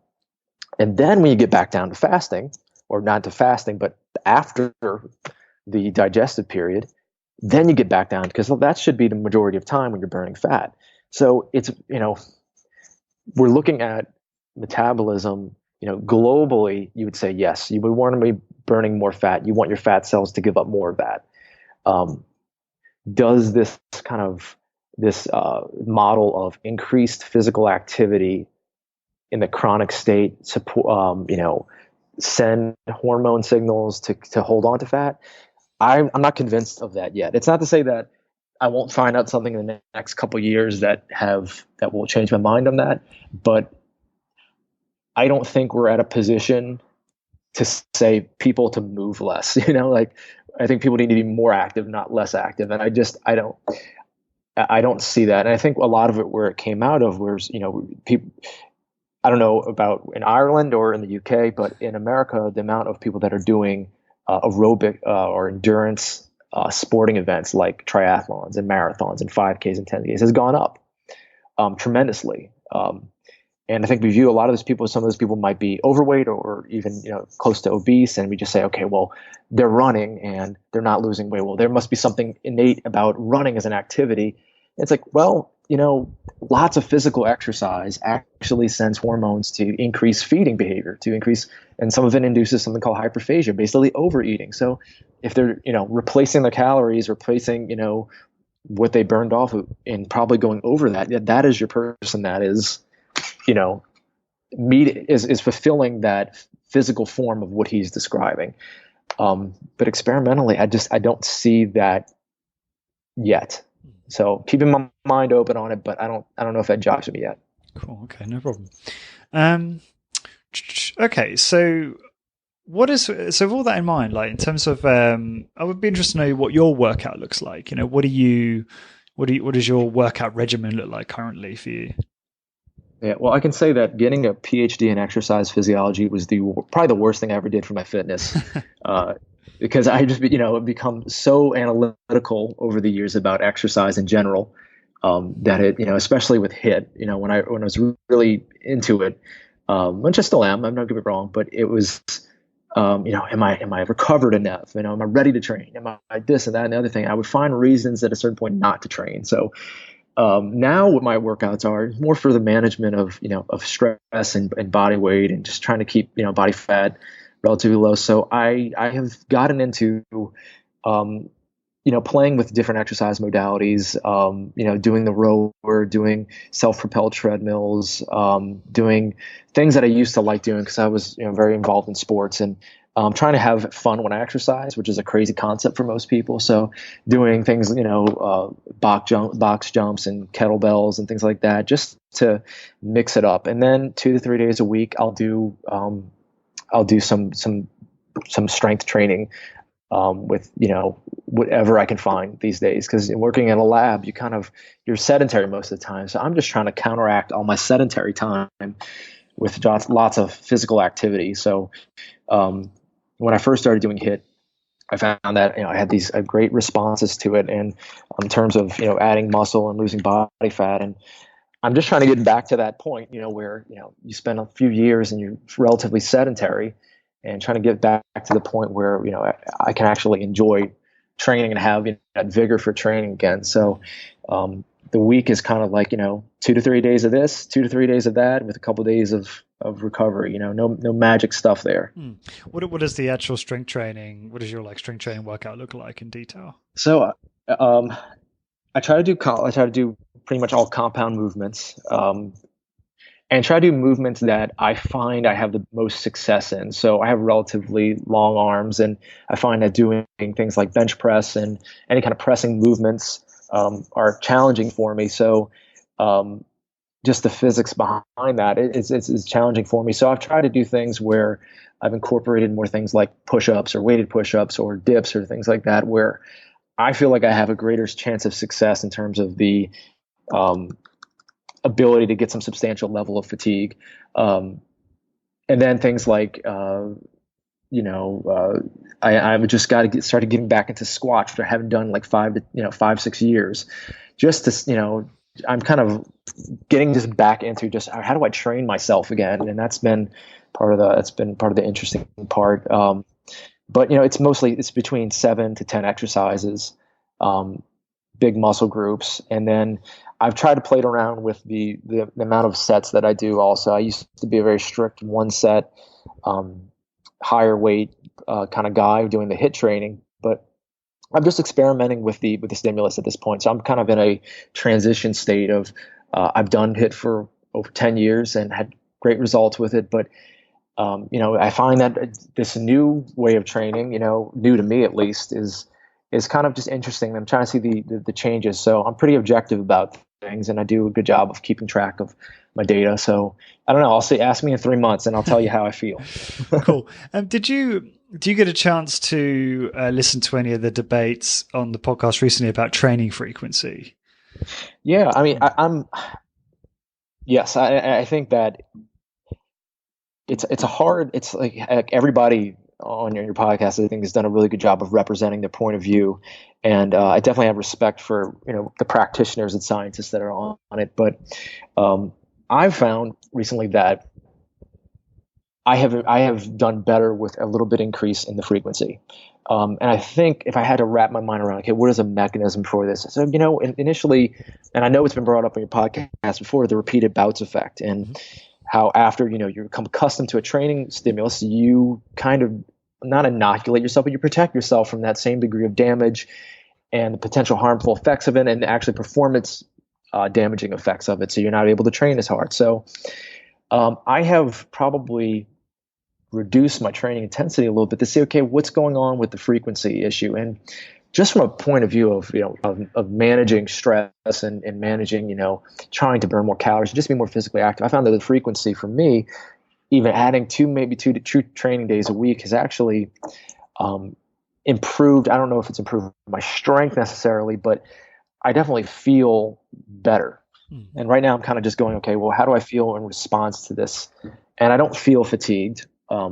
and then when you get back down to fasting, or not to fasting, but after the digestive period, then you get back down, because that should be the majority of time when you're burning fat. So it's we're looking at metabolism, globally. You would say yes, you would want to be burning more fat. You want your fat cells to give up more of that. Does this model of increased physical activity in the chronic state support, send hormone signals to hold on to fat? I'm not convinced of that yet. It's not to say that I won't find out something in the next couple of years that will change my mind on that, but I don't think we're at a position to say people to move less. I think people need to be more active, not less active, and I don't see that. And I think a lot of it, where it came out of, was people. I don't know about in Ireland or in the UK, but in America, the amount of people that are doing aerobic or endurance sporting events like triathlons and marathons and 5Ks and 10Ks has gone up tremendously. And I think we view a lot of those people, some of those people might be overweight or even close to obese, and we just say, okay, well, they're running and they're not losing weight. Well, there must be something innate about running as an activity. It's like, well, lots of physical exercise actually sends hormones to increase feeding behavior, and some of it induces something called hyperphagia, basically overeating. So if they're, replacing their calories, replacing, what they burned off and probably going over that is your person that is, is fulfilling that physical form of what he's describing. But experimentally, I don't see that yet. So keeping my mind open on it, but I don't know if that jogs me yet. Cool. Okay, no problem. Okay, so with all that in mind, like in terms of, I would be interested to know what your workout looks like. What does your workout regimen look like currently for you? Yeah, well, I can say that getting a PhD in exercise physiology was probably the worst thing I ever did for my fitness. Because I just, become so analytical over the years about exercise in general, that it, especially with HIIT, when I was really into it, which I still am, I'm not getting me wrong, but it was, am I recovered enough? Am I ready to train? Am I this and that and the other thing? I would find reasons at a certain point not to train. So now what my workouts are more for the management of stress and body weight and just trying to keep, body fat relatively low. So I have gotten into, playing with different exercise modalities, doing the rower, doing self-propelled treadmills, doing things that I used to like doing because I was, very involved in sports and trying to have fun when I exercise, which is a crazy concept for most people. So doing things, box jumps and kettlebells and things like that, just to mix it up. And then 2 to 3 days a week, I'll do some strength training with whatever I can find these days. Because working in a lab, you're sedentary most of the time. So I'm just trying to counteract all my sedentary time with lots of physical activity. So when I first started doing HIIT, I found that I had these great responses to it, and in terms of adding muscle and losing body fat, and I'm just trying to get back to that point, where you spend a few years and you're relatively sedentary, and trying to get back to the point where I can actually enjoy training and have that vigor for training again. So the week is kind of like 2 to 3 days of this, 2 to 3 days of that, with a couple of days of recovery. No magic stuff there. What is the actual strength training? What does your strength training workout look like in detail? So I try to do pretty much all compound movements, and try to do movements that I find I have the most success in. So I have relatively long arms, and I find that doing things like bench press and any kind of pressing movements are challenging for me. So just the physics behind that it's challenging for me. So I've tried to do things where I've incorporated more things like push-ups or weighted push-ups or dips or things like that, where I feel like I have a greater chance of success in terms of the ability to get some substantial level of fatigue. And then things like, I just started getting back into squats, which I haven't done like 5-6 years, just to, I'm kind of getting just back into just how do I train myself again? And that's been part of the interesting part. But it's between 7 to 10 exercises, big muscle groups. And then I've tried to play it around with the amount of sets that I do also. I used to be a very strict 1 set, higher weight kind of guy doing the HIIT training, but I'm just experimenting with the stimulus at this point. So I'm kind of in a transition state of I've done HIIT for over 10 years and had great results with it, but I find that this new way of training, new to me at least, is kind of just interesting. I'm trying to see the changes. So I'm pretty objective about things, and I do a good job of keeping track of my data. So I don't know. Ask me in 3 months and I'll tell you how I feel. Cool. Do you get a chance to listen to any of the debates on the podcast recently about training frequency? Yeah. I mean, yes, I think that it's like everybody on your podcast, I think, has done a really good job of representing their point of view. And I definitely have respect for, the practitioners and scientists that are on it. But I've found recently that I have done better with a little bit increase in the frequency. And I think if I had to wrap my mind around, okay, what is a mechanism for this? So, initially, and I know it's been brought up on your podcast before, the repeated bouts effect, and how after, you become accustomed to a training stimulus, you kind of not inoculate yourself, but you protect yourself from that same degree of damage and the potential harmful effects of it, and actually performance damaging effects of it. So you're not able to train as hard. So I have probably reduced my training intensity a little bit to say, okay, what's going on with the frequency issue? And just from a point of view of managing stress and managing, trying to burn more calories, just be more physically active, I found that the frequency for me, even adding 2 to 2 training days a week, has actually improved. I don't know if it's improved my strength necessarily, but I definitely feel better. And right now I'm kind of just going, okay, well, how do I feel in response to this? And I don't feel fatigued. I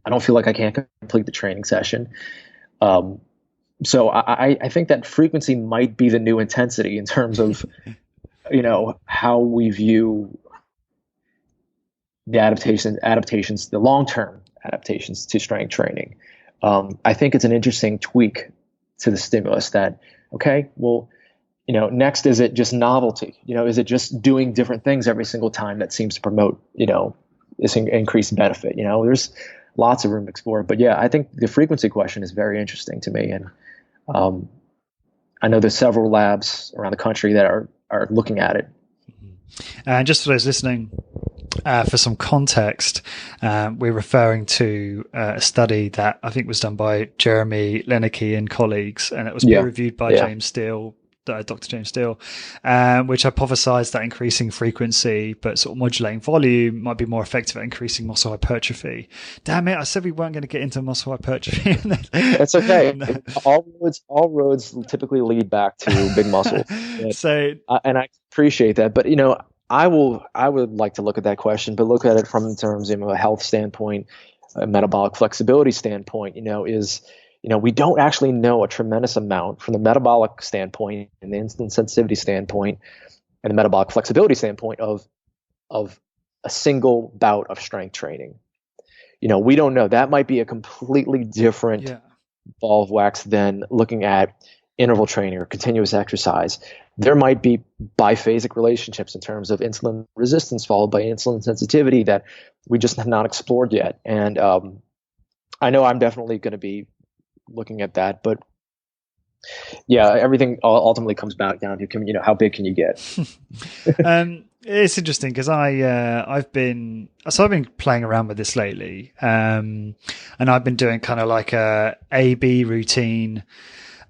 don't feel like I can't complete the training session. So I think that frequency might be the new intensity in terms of, how we view the adaptations, the long-term adaptations to strength training. I think it's an interesting tweak to the stimulus that, okay, well, next, is it just novelty? Is it just doing different things every single time that seems to promote, this increased benefit? There's lots of room to explore. But yeah, I think the frequency question is very interesting to me. And I know there's several labs around the country that are looking at it. And just for those listening, for some context, we're referring to a study that I think was done by Jeremy Lenicky and colleagues, and it was peer-reviewed by James Steele, Dr. James Steele, which hypothesized that increasing frequency but sort of modulating volume might be more effective at increasing muscle hypertrophy. Damn it, I said we weren't going to get into muscle hypertrophy. That's okay. No. All roads typically lead back to big muscle. And I appreciate that. But, I would like to look at that question, but look at it from in terms of a health standpoint, a metabolic flexibility standpoint, we don't actually know a tremendous amount from the metabolic standpoint and the insulin sensitivity standpoint and the metabolic flexibility standpoint of a single bout of strength training. We don't know. That might be a completely different ball of wax than looking at interval training or continuous exercise. There might be biphasic relationships in terms of insulin resistance followed by insulin sensitivity that we just have not explored yet. And I know I'm definitely going to be looking at that, but yeah, everything ultimately comes back down to how big can you get? It's interesting because I've been playing around with this lately, and I've been doing kind of like a A/B routine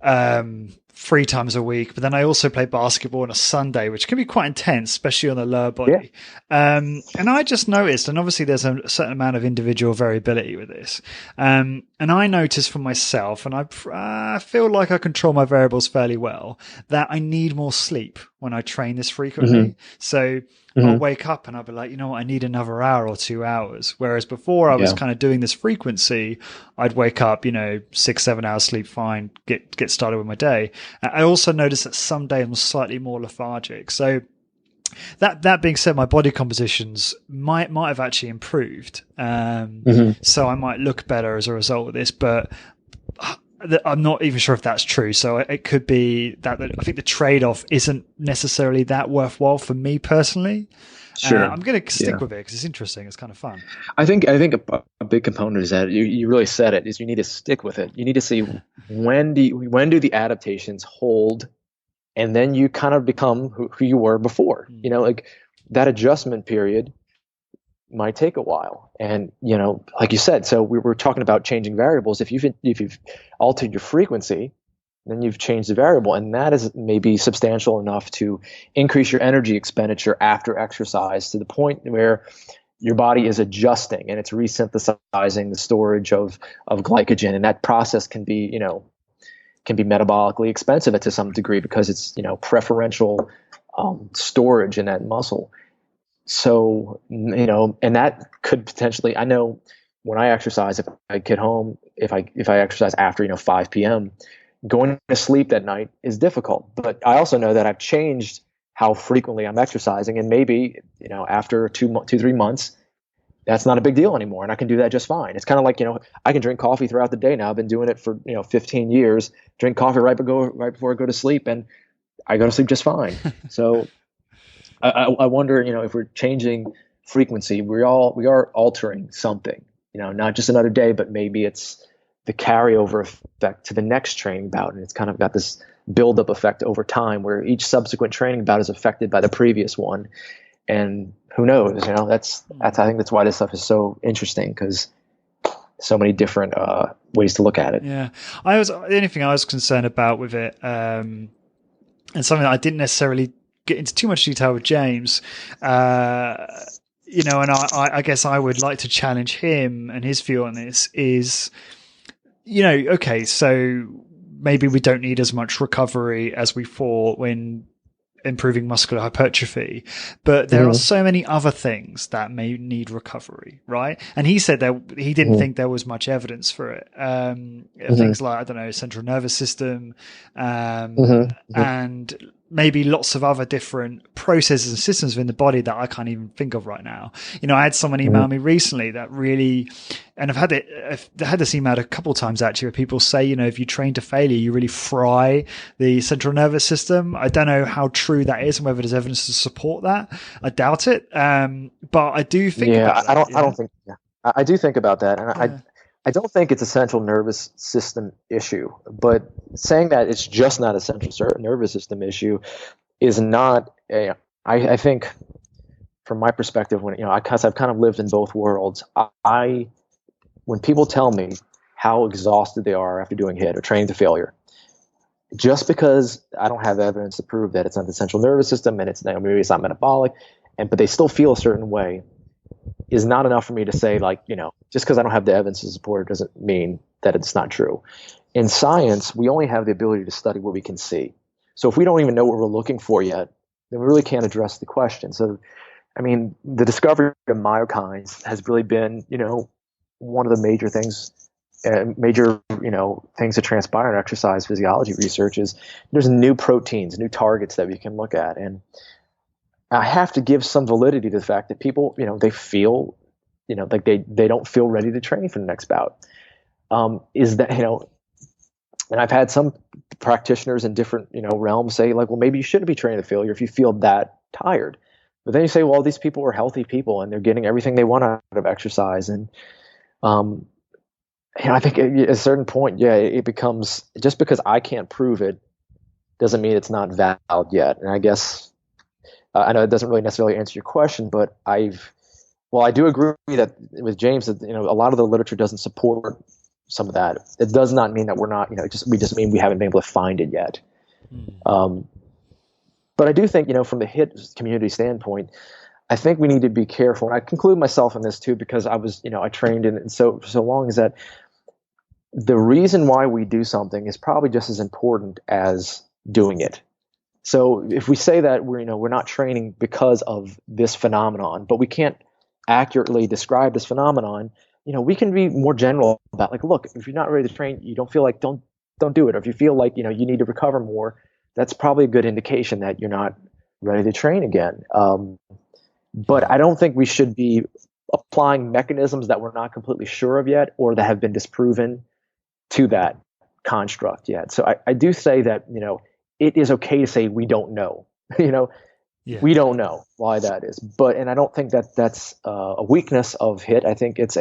3 times a week, but then I also play basketball on a Sunday, which can be quite intense, especially on the lower body. And I just noticed, and obviously there's a certain amount of individual variability with this. And I noticed for myself, and I feel like I control my variables fairly well, that I need more sleep when I train this frequently. Mm-hmm. So I'll wake up and I'll be like, I need another hour or 2 hours. Whereas before I was kind of doing this frequency, I'd wake up, 6-7 hours sleep, fine, get started with my day. I also noticed that some days I'm slightly more lethargic. So that being said, my body compositions might have actually improved. So I might look better as a result of this, but I'm not even sure if that's true. So it could be that I think the trade-off isn't necessarily that worthwhile for me personally. Sure. I'm going to stick with it because it's interesting. It's kind of fun. I think a big component is that you really said it, is you need to stick with it. You need to see when do the adaptations hold, and then you kind of become who you were before. Like that adjustment period might take a while. And, like you said, so we were talking about changing variables. If you've altered your frequency, then you've changed the variable, and that is maybe substantial enough to increase your energy expenditure after exercise to the point where your body is adjusting and it's resynthesizing the storage of glycogen. And that process can be metabolically expensive to some degree because it's, preferential storage in that muscle. So, and that could potentially, I know when I exercise, if I get home, if I exercise after, 5 p.m., going to sleep that night is difficult. But I also know that I've changed how frequently I'm exercising, and maybe, after 2-3 months, that's not a big deal anymore. And I can do that just fine. It's kind of like, I can drink coffee throughout the day now. I've been doing it for, 15 years, drink coffee right before I go to sleep, and I go to sleep just fine. So I wonder, if we're changing frequency, we are altering something, not just another day, but maybe it's the carryover effect to the next training bout. And it's kind of got this buildup effect over time where each subsequent training bout is affected by the previous one. And who knows, I think that's why this stuff is so interesting, because so many different ways to look at it. Yeah. The only thing I was concerned about with it, and something that I didn't necessarily get into too much detail with James, and I guess I would like to challenge him and his view on this is, okay, so maybe we don't need as much recovery as we thought when improving muscular hypertrophy, but there are so many other things that may need recovery, right? And he said that he didn't think there was much evidence for it. Things like, central nervous system, and maybe lots of other different processes and systems within the body that I can't even think of right now. I had someone email me recently that really, and I've had this emailed a couple of times actually, where people say, if you train to failure, you really fry the central nervous system. I don't know how true that is and whether there's evidence to support that. I doubt it. But I do think about that. I do think about that. And I don't think it's a central nervous system issue, but saying that it's just not a central nervous system issue is not I think from my perspective, because I've kind of lived in both worlds, when people tell me how exhausted they are after doing HIIT or training to failure, just because I don't have evidence to prove that it's not the central nervous system and maybe it's not metabolic, but they still feel a certain way, is not enough for me to say, just because I don't have the evidence to support it doesn't mean that it's not true. In science, we only have the ability to study what we can see. So if we don't even know what we're looking for yet, then we really can't address the question. So, the discovery of myokines has really been, one of the major things that transpire in exercise physiology research is there's new proteins, new targets that we can look at. And I have to give some validity to the fact that people, they feel, like they don't feel ready to train for the next bout. And I've had some practitioners in different, realms say well, maybe you shouldn't be training to failure if you feel that tired. But then you say, well, these people are healthy people and they're getting everything they want out of exercise. And, I think at a certain point, it becomes, just because I can't prove it doesn't mean it's not valid yet. And I guess, I know it doesn't really necessarily answer your question, but I do agree that with James that a lot of the literature doesn't support some of that. It does not mean that we're not, we just mean we haven't been able to find it yet. But I do think, from the HIIT community standpoint, I think we need to be careful. And I conclude myself in this too, because I was, I trained in it so long, is that the reason why we do something is probably just as important as doing it. So if we say that we're not training because of this phenomenon, but we can't accurately describe this phenomenon, we can be more general about look, if you're not ready to train, you don't feel like, don't do it. Or if you feel like, you need to recover more, that's probably a good indication that you're not ready to train again. But I don't think we should be applying mechanisms that we're not completely sure of yet, or that have been disproven to that construct yet. So I do say that, it is okay to say we don't know, we don't know why that is. And I don't think that that's a weakness of HIIT. I think it's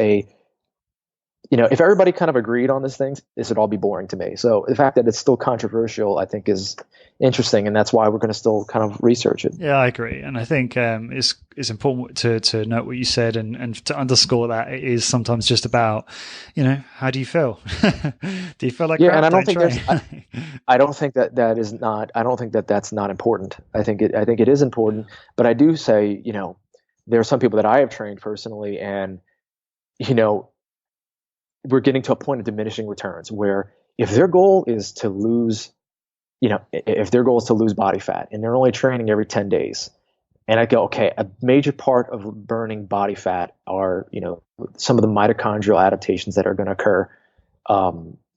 if everybody kind of agreed on these things, this would all be boring to me. So the fact that it's still controversial, I think, is interesting, and that's why we're going to still kind of research it. Yeah, I agree, and I think it's important to note what you said and to underscore that it is sometimes just about, how do you feel? Do you feel like and I don't think I don't think that is not. I don't think that that's not important. I think it is important, but I do say, there are some people that I have trained personally, and we're getting to a point of diminishing returns where if their goal is to lose, body fat and they're only training every 10 days, and I go, okay, a major part of burning body fat are, some of the mitochondrial adaptations that are going to occur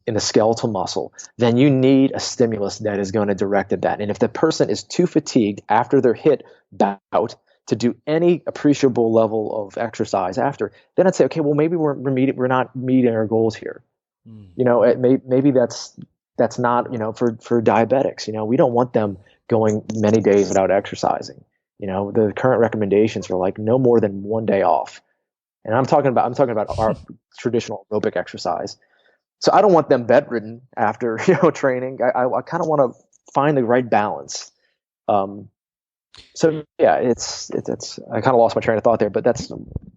in the skeletal muscle, then you need a stimulus that is going to direct at that. And if the person is too fatigued after their HIIT bout to do any appreciable level of exercise after, then I'd say, okay, well, maybe we're not meeting our goals here. Maybe that's not, for diabetics, we don't want them going many days without exercising. The current recommendations are no more than 1 day off. And I'm talking about our traditional aerobic exercise. So I don't want them bedridden after, training. I kind of want to find the right balance. So yeah, it's I kind of lost my train of thought there, but that's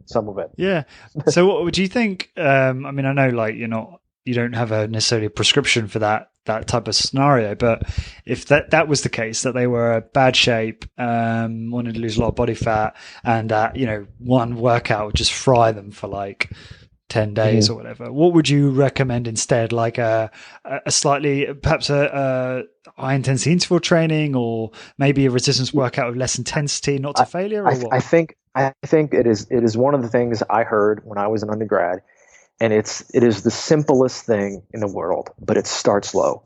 some of it. Yeah. So what would you think? I know you don't have necessarily a prescription for that type of scenario, but if that was the case, that they were bad shape, wanted to lose a lot of body fat, and that, one workout would just fry them for 10 days or whatever, what would you recommend instead? A slightly, perhaps a high intensity interval training, or maybe a resistance workout with less intensity, not to failure, or what? I think it is one of the things I heard when I was an undergrad, and it is the simplest thing in the world, but it starts slow.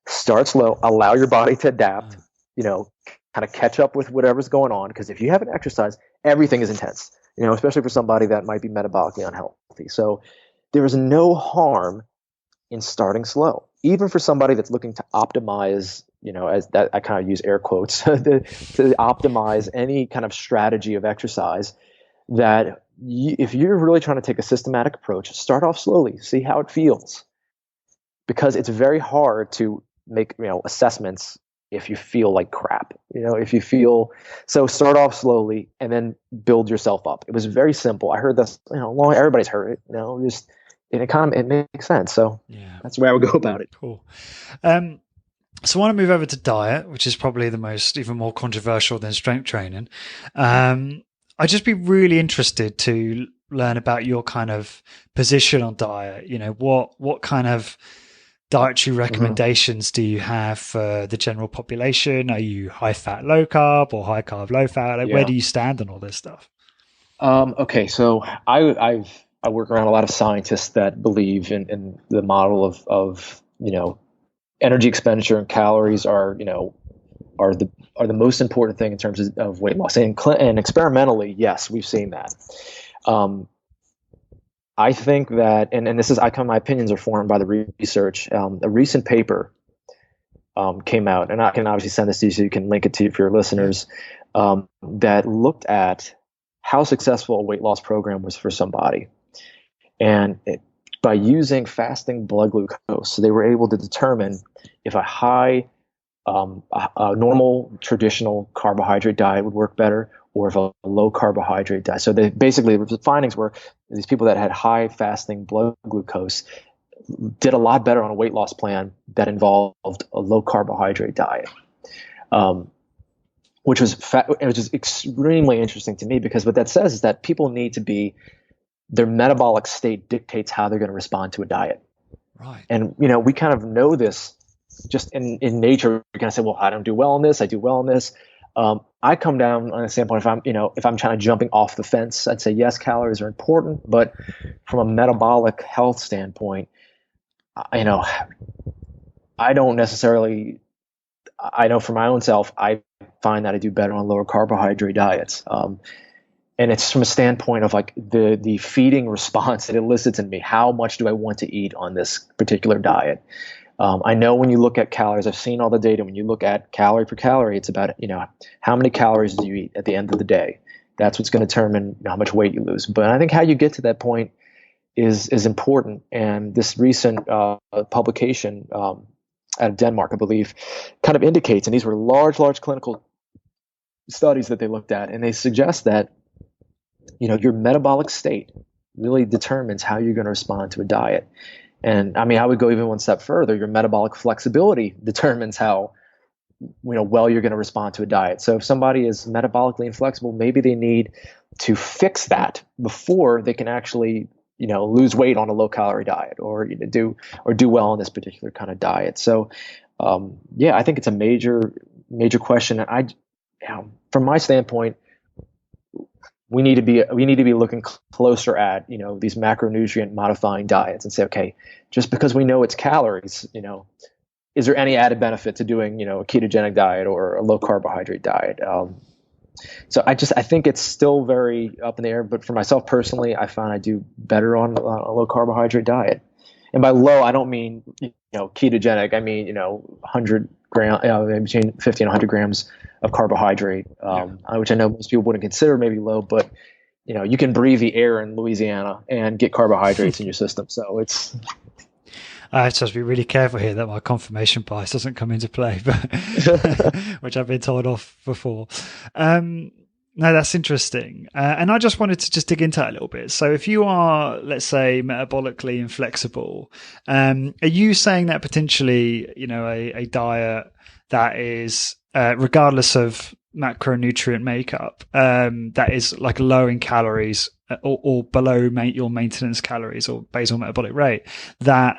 Start slow, allow your body to adapt. kind of catch up with whatever's going on. Because if you haven't exercised, everything is intense, especially for somebody that might be metabolically unhealthy. So there is no harm in starting slow, even for somebody that's looking to optimize, as that I kind of use air quotes, to optimize any kind of strategy of exercise. That if you're really trying to take a systematic approach, start off slowly, see how it feels, because it's very hard to make assessments if you feel like crap. If you feel so, start off slowly and then build yourself up. It was very simple. I heard this, everybody's heard it, and it makes sense. So that's the way I would go about it. Cool. So I want to move over to diet, which is probably the most, even more controversial than strength training. I'd just be really interested to learn about your kind of position on diet. What kind of dietary recommendations do you have for the general population? Are you high fat, low carb, or high carb, low fat? Where do you stand on all this stuff? Okay, so I work around a lot of scientists that believe in the model of energy expenditure and calories are the most important thing in terms of weight loss. And experimentally, yes, we've seen that. I think that, and this is, my opinions are formed by the research. A recent paper came out, and I can obviously send this to you so you can link it to for your listeners, that looked at how successful a weight loss program was for somebody. And by using fasting blood glucose, so they were able to determine if a high, a normal traditional carbohydrate diet would work better, or if a low carbohydrate diet. So the findings were these people that had high fasting blood glucose did a lot better on a weight loss plan that involved a low carbohydrate diet, which was extremely interesting to me, because what that says is that people need to be, their metabolic state dictates how they're going to respond to a diet. Right. And we kind of know this just in nature. We're going to say, well, I don't do well on this, I do well on this. I come down on a standpoint, if I'm trying to jumping off the fence, I'd say yes, calories are important, but from a metabolic health standpoint, I don't necessarily, I know for my own self, I find that I do better on lower carbohydrate diets. And it's from a standpoint of like the feeding response it elicits in me. How much do I want to eat on this particular diet? I know when you look at calories, I've seen all the data. When you look at calorie per calorie, it's about, how many calories do you eat at the end of the day? That's what's going to determine how much weight you lose. But I think how you get to that point is important. And this recent publication out of Denmark, I believe, kind of indicates, and these were large clinical studies that they looked at, and they suggest that, your metabolic state really determines how you're going to respond to a diet. And I would go even one step further. Your metabolic flexibility determines how, well you're going to respond to a diet. So if somebody is metabolically inflexible, maybe they need to fix that before they can actually, lose weight on a low calorie diet or do well on this particular kind of diet. So, I think it's a major question. And from my standpoint, we need to be looking closer at, these macronutrient modifying diets and say, okay, just because we know it's calories, is there any added benefit to doing, a ketogenic diet or a low carbohydrate diet? So I think it's still very up in the air, but for myself personally, I find I do better on a low carbohydrate diet. And by low, I don't mean, ketogenic. I mean, 100 grams, between 50 and 100 grams of carbohydrate, which I know most people wouldn't consider maybe low, but you can breathe the air in Louisiana and get carbohydrates in your system. So it's. I have to be really careful here that my confirmation bias doesn't come into play, but which I've been told off before. No, that's interesting. And I just wanted to just dig into that a little bit. So if you are, let's say, metabolically inflexible, are you saying that potentially, a diet that is, regardless of macronutrient makeup, that is like low in calories or below your maintenance calories or basal metabolic rate, that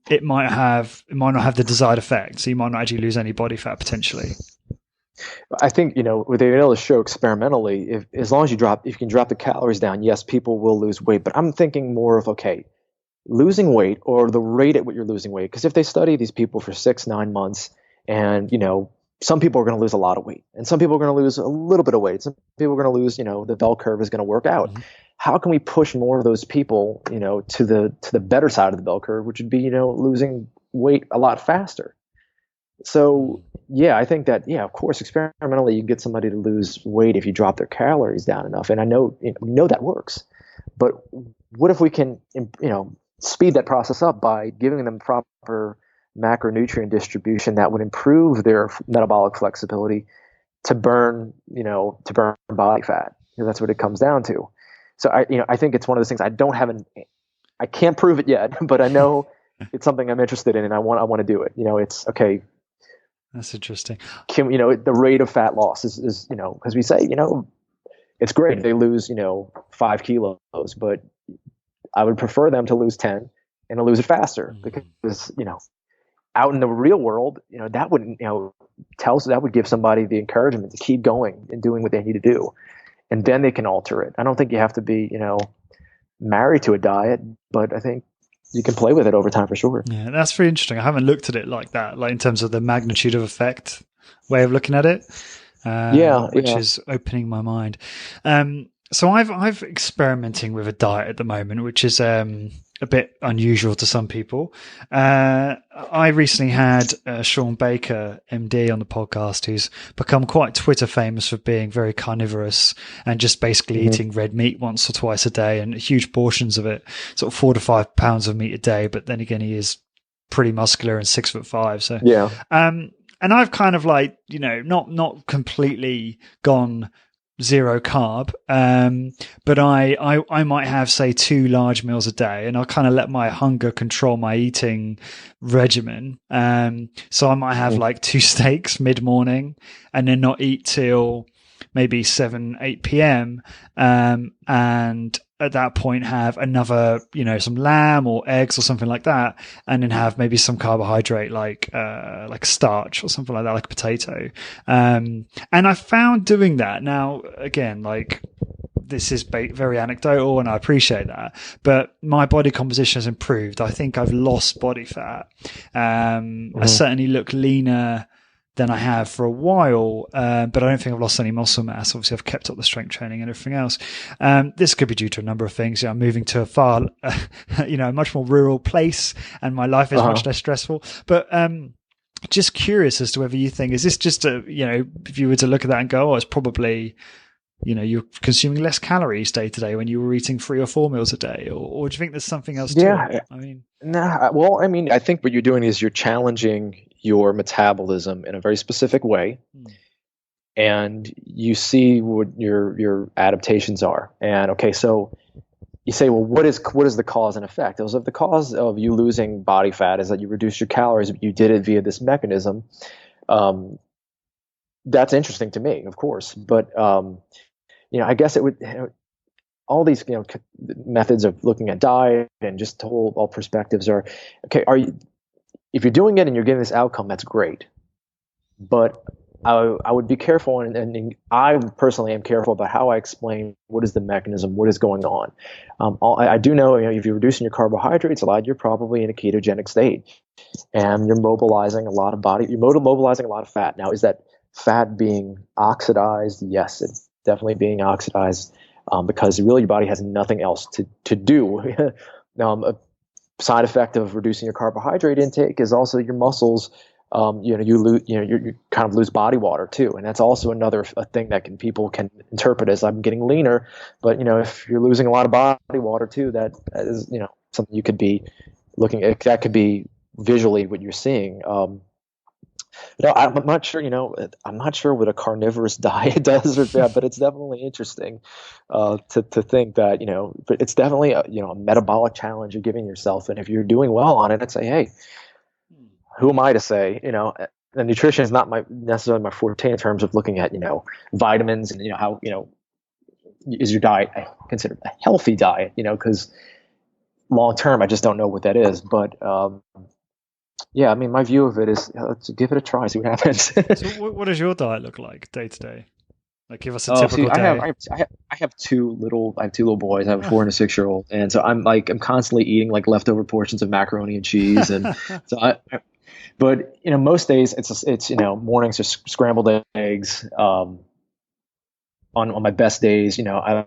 it might not have the desired effect. So you might not actually lose any body fat potentially. I think, what they were able to show experimentally, as long as if you can drop the calories down, yes, people will lose weight. But I'm thinking more of, okay, losing weight or the rate at what you're losing weight. Because if they study these people for 6-9 months and, some people are going to lose a lot of weight, and some people are going to lose a little bit of weight. Some people are going to lose, the bell curve is going to work out. How can we push more of those people, to the better side of the bell curve, which would be, losing weight a lot faster? So yeah, I think that, of course, experimentally you can get somebody to lose weight if you drop their calories down enough, and I know we know that works. But what if we can, speed that process up by giving them proper macronutrient distribution that would improve their metabolic flexibility to burn body fat? That's what it comes down to. So I think it's one of those things I can't prove it yet, but I know it's something I'm interested in, and I want to do it. It's okay. That's interesting. The rate of fat loss is because we say, it's great if they lose, 5 kilos, but I would prefer them to lose 10 and to lose it faster, because, out in the real world, that wouldn't, that would give somebody the encouragement to keep going and doing what they need to do. And then they can alter it. I don't think you have to be, married to a diet, but I think you can play with it over time for sure. Yeah, that's very interesting. I haven't looked at it like that, like in terms of the magnitude of effect way of looking at it. Which is opening my mind. So I've experimenting with a diet at the moment, which is a bit unusual to some people. I recently had Sean Baker, MD, on the podcast, who's become quite Twitter famous for being very carnivorous and just basically eating red meat once or twice a day, and huge portions of it, sort of 4 to 5 pounds of meat a day. But then again, he is pretty muscular and 6'5". So yeah. And I've kind of like, not completely gone zero carb, but I might have, say, 2 large meals a day, and I'll kind of let my hunger control my eating regimen. So I might have like 2 steaks mid-morning and then not eat till maybe 7, 8 p.m. And at that point have another, some lamb or eggs or something like that, and then have maybe some carbohydrate like starch or something like that, like a potato. And I found doing that, now again, like, this is very anecdotal and I appreciate that, but my body composition has improved. I think I've lost body fat. I certainly look leaner than I have for a while, but I don't think I've lost any muscle mass. Obviously, I've kept up the strength training and everything else. This could be due to a number of things. I'm moving to a much more rural place, and my life is much less stressful. But just curious as to whether you think, is this just if you were to look at that and go, it's probably, you're consuming less calories day to day when you were eating 3 or 4 meals a day, or do you think there's something else to it? I think what you're doing is you're challenging your metabolism in a very specific way, and you see what your adaptations are. And okay, so you say, well, what is the cause and effect? So if the cause of you losing body fat is that you reduced your calories, but you did it via this mechanism, that's interesting to me, of course. But I guess it would. All these methods of looking at diet and just all perspectives are okay. If you're doing it and you're getting this outcome, that's great. But I would be careful, and I personally am careful about how I explain what is the mechanism, what is going on. I do know, if you're reducing your carbohydrates a lot, you're probably in a ketogenic state, and you're mobilizing a lot of fat. Now, is that fat being oxidized? Yes, it's definitely being oxidized, because really your body has nothing else to do. A side effect of reducing your carbohydrate intake is also your muscles. You kind of lose body water too, and that's also another thing that people can interpret as I'm getting leaner. But if you're losing a lot of body water too, that is something you could be looking at. That could be visually what you're seeing. No, I'm not sure. I'm not sure what a carnivorous diet does, but it's definitely interesting to think that But it's definitely a metabolic challenge you're giving yourself, and if you're doing well on it, I'd say, hey, who am I to say? The nutrition is not necessarily my forte in terms of looking at vitamins and how is your diet considered a healthy diet? Because long term, I just don't know what that is, but. Yeah, I mean, my view of it is let's give it a try, see what happens. So, what does your diet look like day to day? Like, give us a typical day. I have two little boys. I have a 4 and a 6-year-old, and so I'm constantly eating like leftover portions of macaroni and cheese, and so But most days it's mornings are scrambled eggs. On my best days, I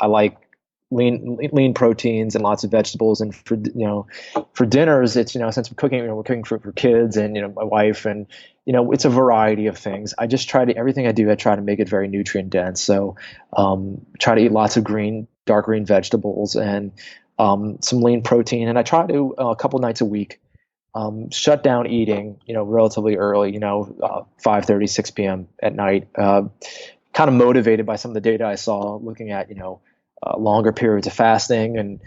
like lean proteins and lots of vegetables. And for dinners, it's since I'm cooking, we're cooking for kids and my wife, and it's a variety of things. I just everything I do, I try to make it very nutrient dense. So try to eat lots of dark green vegetables and some lean protein. And I try to a couple nights a week shut down eating, relatively early, 5:30, 6 p.m. at night. Kind of motivated by some of the data I saw looking at, longer periods of fasting and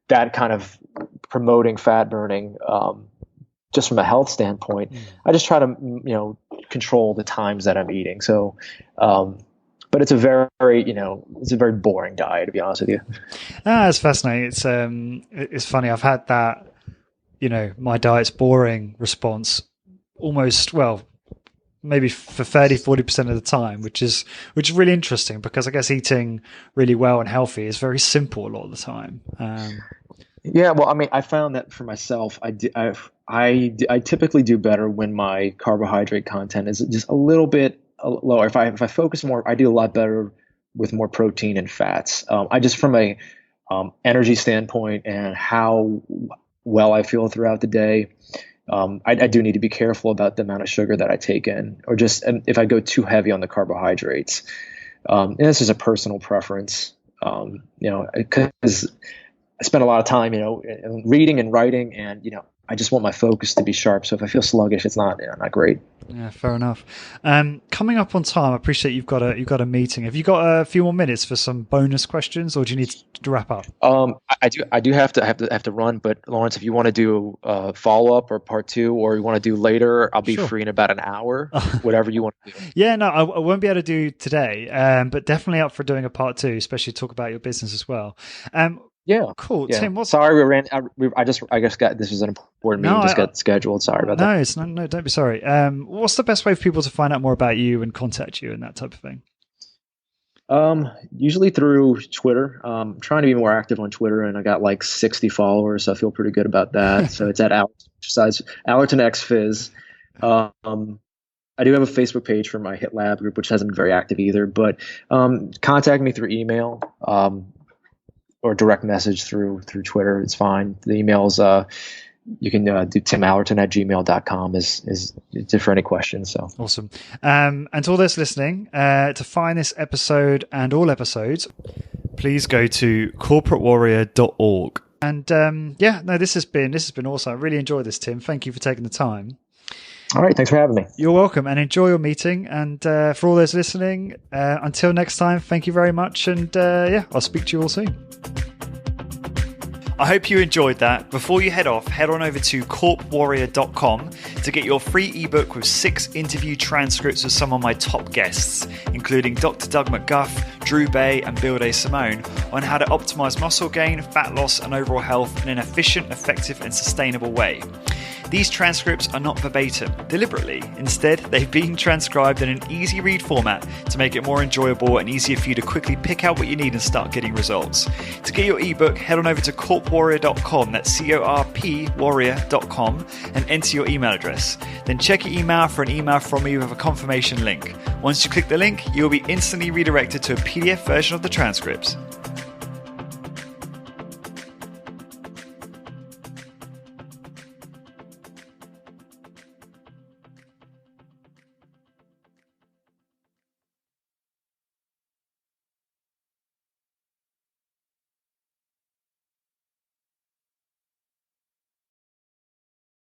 that kind of promoting fat burning. Just from a health standpoint, I just try to, control the times that I'm eating. So, but it's a very, it's a very boring diet, to be honest with you. It's fascinating. It's funny. I've had that, my diet's boring response almost, maybe for 40% of the time, which is really interesting because I guess eating really well and healthy is very simple a lot of the time. Yeah, well, I mean, I found that for myself, I typically do better when my carbohydrate content is just a little bit lower. If I focus more, I do a lot better with more protein and fats. I just from a energy standpoint and how well I feel throughout the day. I do need to be careful about the amount of sugar that I take in, or just if I go too heavy on the carbohydrates. And this is a personal preference, because I spend a lot of time, reading and writing, and I just want my focus to be sharp. So if I feel sluggish, it's not great. Yeah, fair enough. Coming up on time, I appreciate you've got a meeting. Have you got a few more minutes for some bonus questions, or do you need to wrap up? I do have to run, but Lawrence, if you want to do follow up or part 2, or you want to do later, I'll be free in about an hour. Whatever you want to do. Yeah, no, I won't be able to do today, but definitely up for doing a part 2, especially talk about your business as well. Yeah, cool. Yeah. Tim, sorry we ran. I guess got this was an important meeting. Just got scheduled. Sorry about that. No, don't be sorry. What's the best way for people to find out more about you and contact you and that type of thing? Usually through Twitter. I'm trying to be more active on Twitter, and I got like 60 followers, so I feel pretty good about that. So it's at Allerton X Phys. I do have a Facebook page for my HIT Lab group, which hasn't been very active either. But contact me through email. Or direct message through Twitter. It's fine. The emails, you can do timallerton@gmail.com is for any questions. So awesome. And to all those listening, to find this episode and all episodes, please go to corporatewarrior.org. And this has been awesome. I really enjoyed this, Tim. Thank you for taking the time. All right. Thanks for having me. You're welcome, and enjoy your meeting. And for all those listening, until next time, thank you very much. And I'll speak to you all soon. I hope you enjoyed that. Before you head off, head on over to corpwarrior.com to get your free ebook with 6 interview transcripts with some of my top guests, including Dr. Doug McGuff, Drew Bay, and Bill Simone, on how to optimize muscle gain, fat loss, and overall health in an efficient, effective, and sustainable way. These transcripts are not verbatim, deliberately. Instead, they've been transcribed in an easy read format to make it more enjoyable and easier for you to quickly pick out what you need and start getting results. To get your ebook, head on over to corpwarrior.com, that's CORP warrior.com, and enter your email address. Then check your email for an email from me with a confirmation link. Once you click the link, you'll be instantly redirected to a PDF version of the transcripts.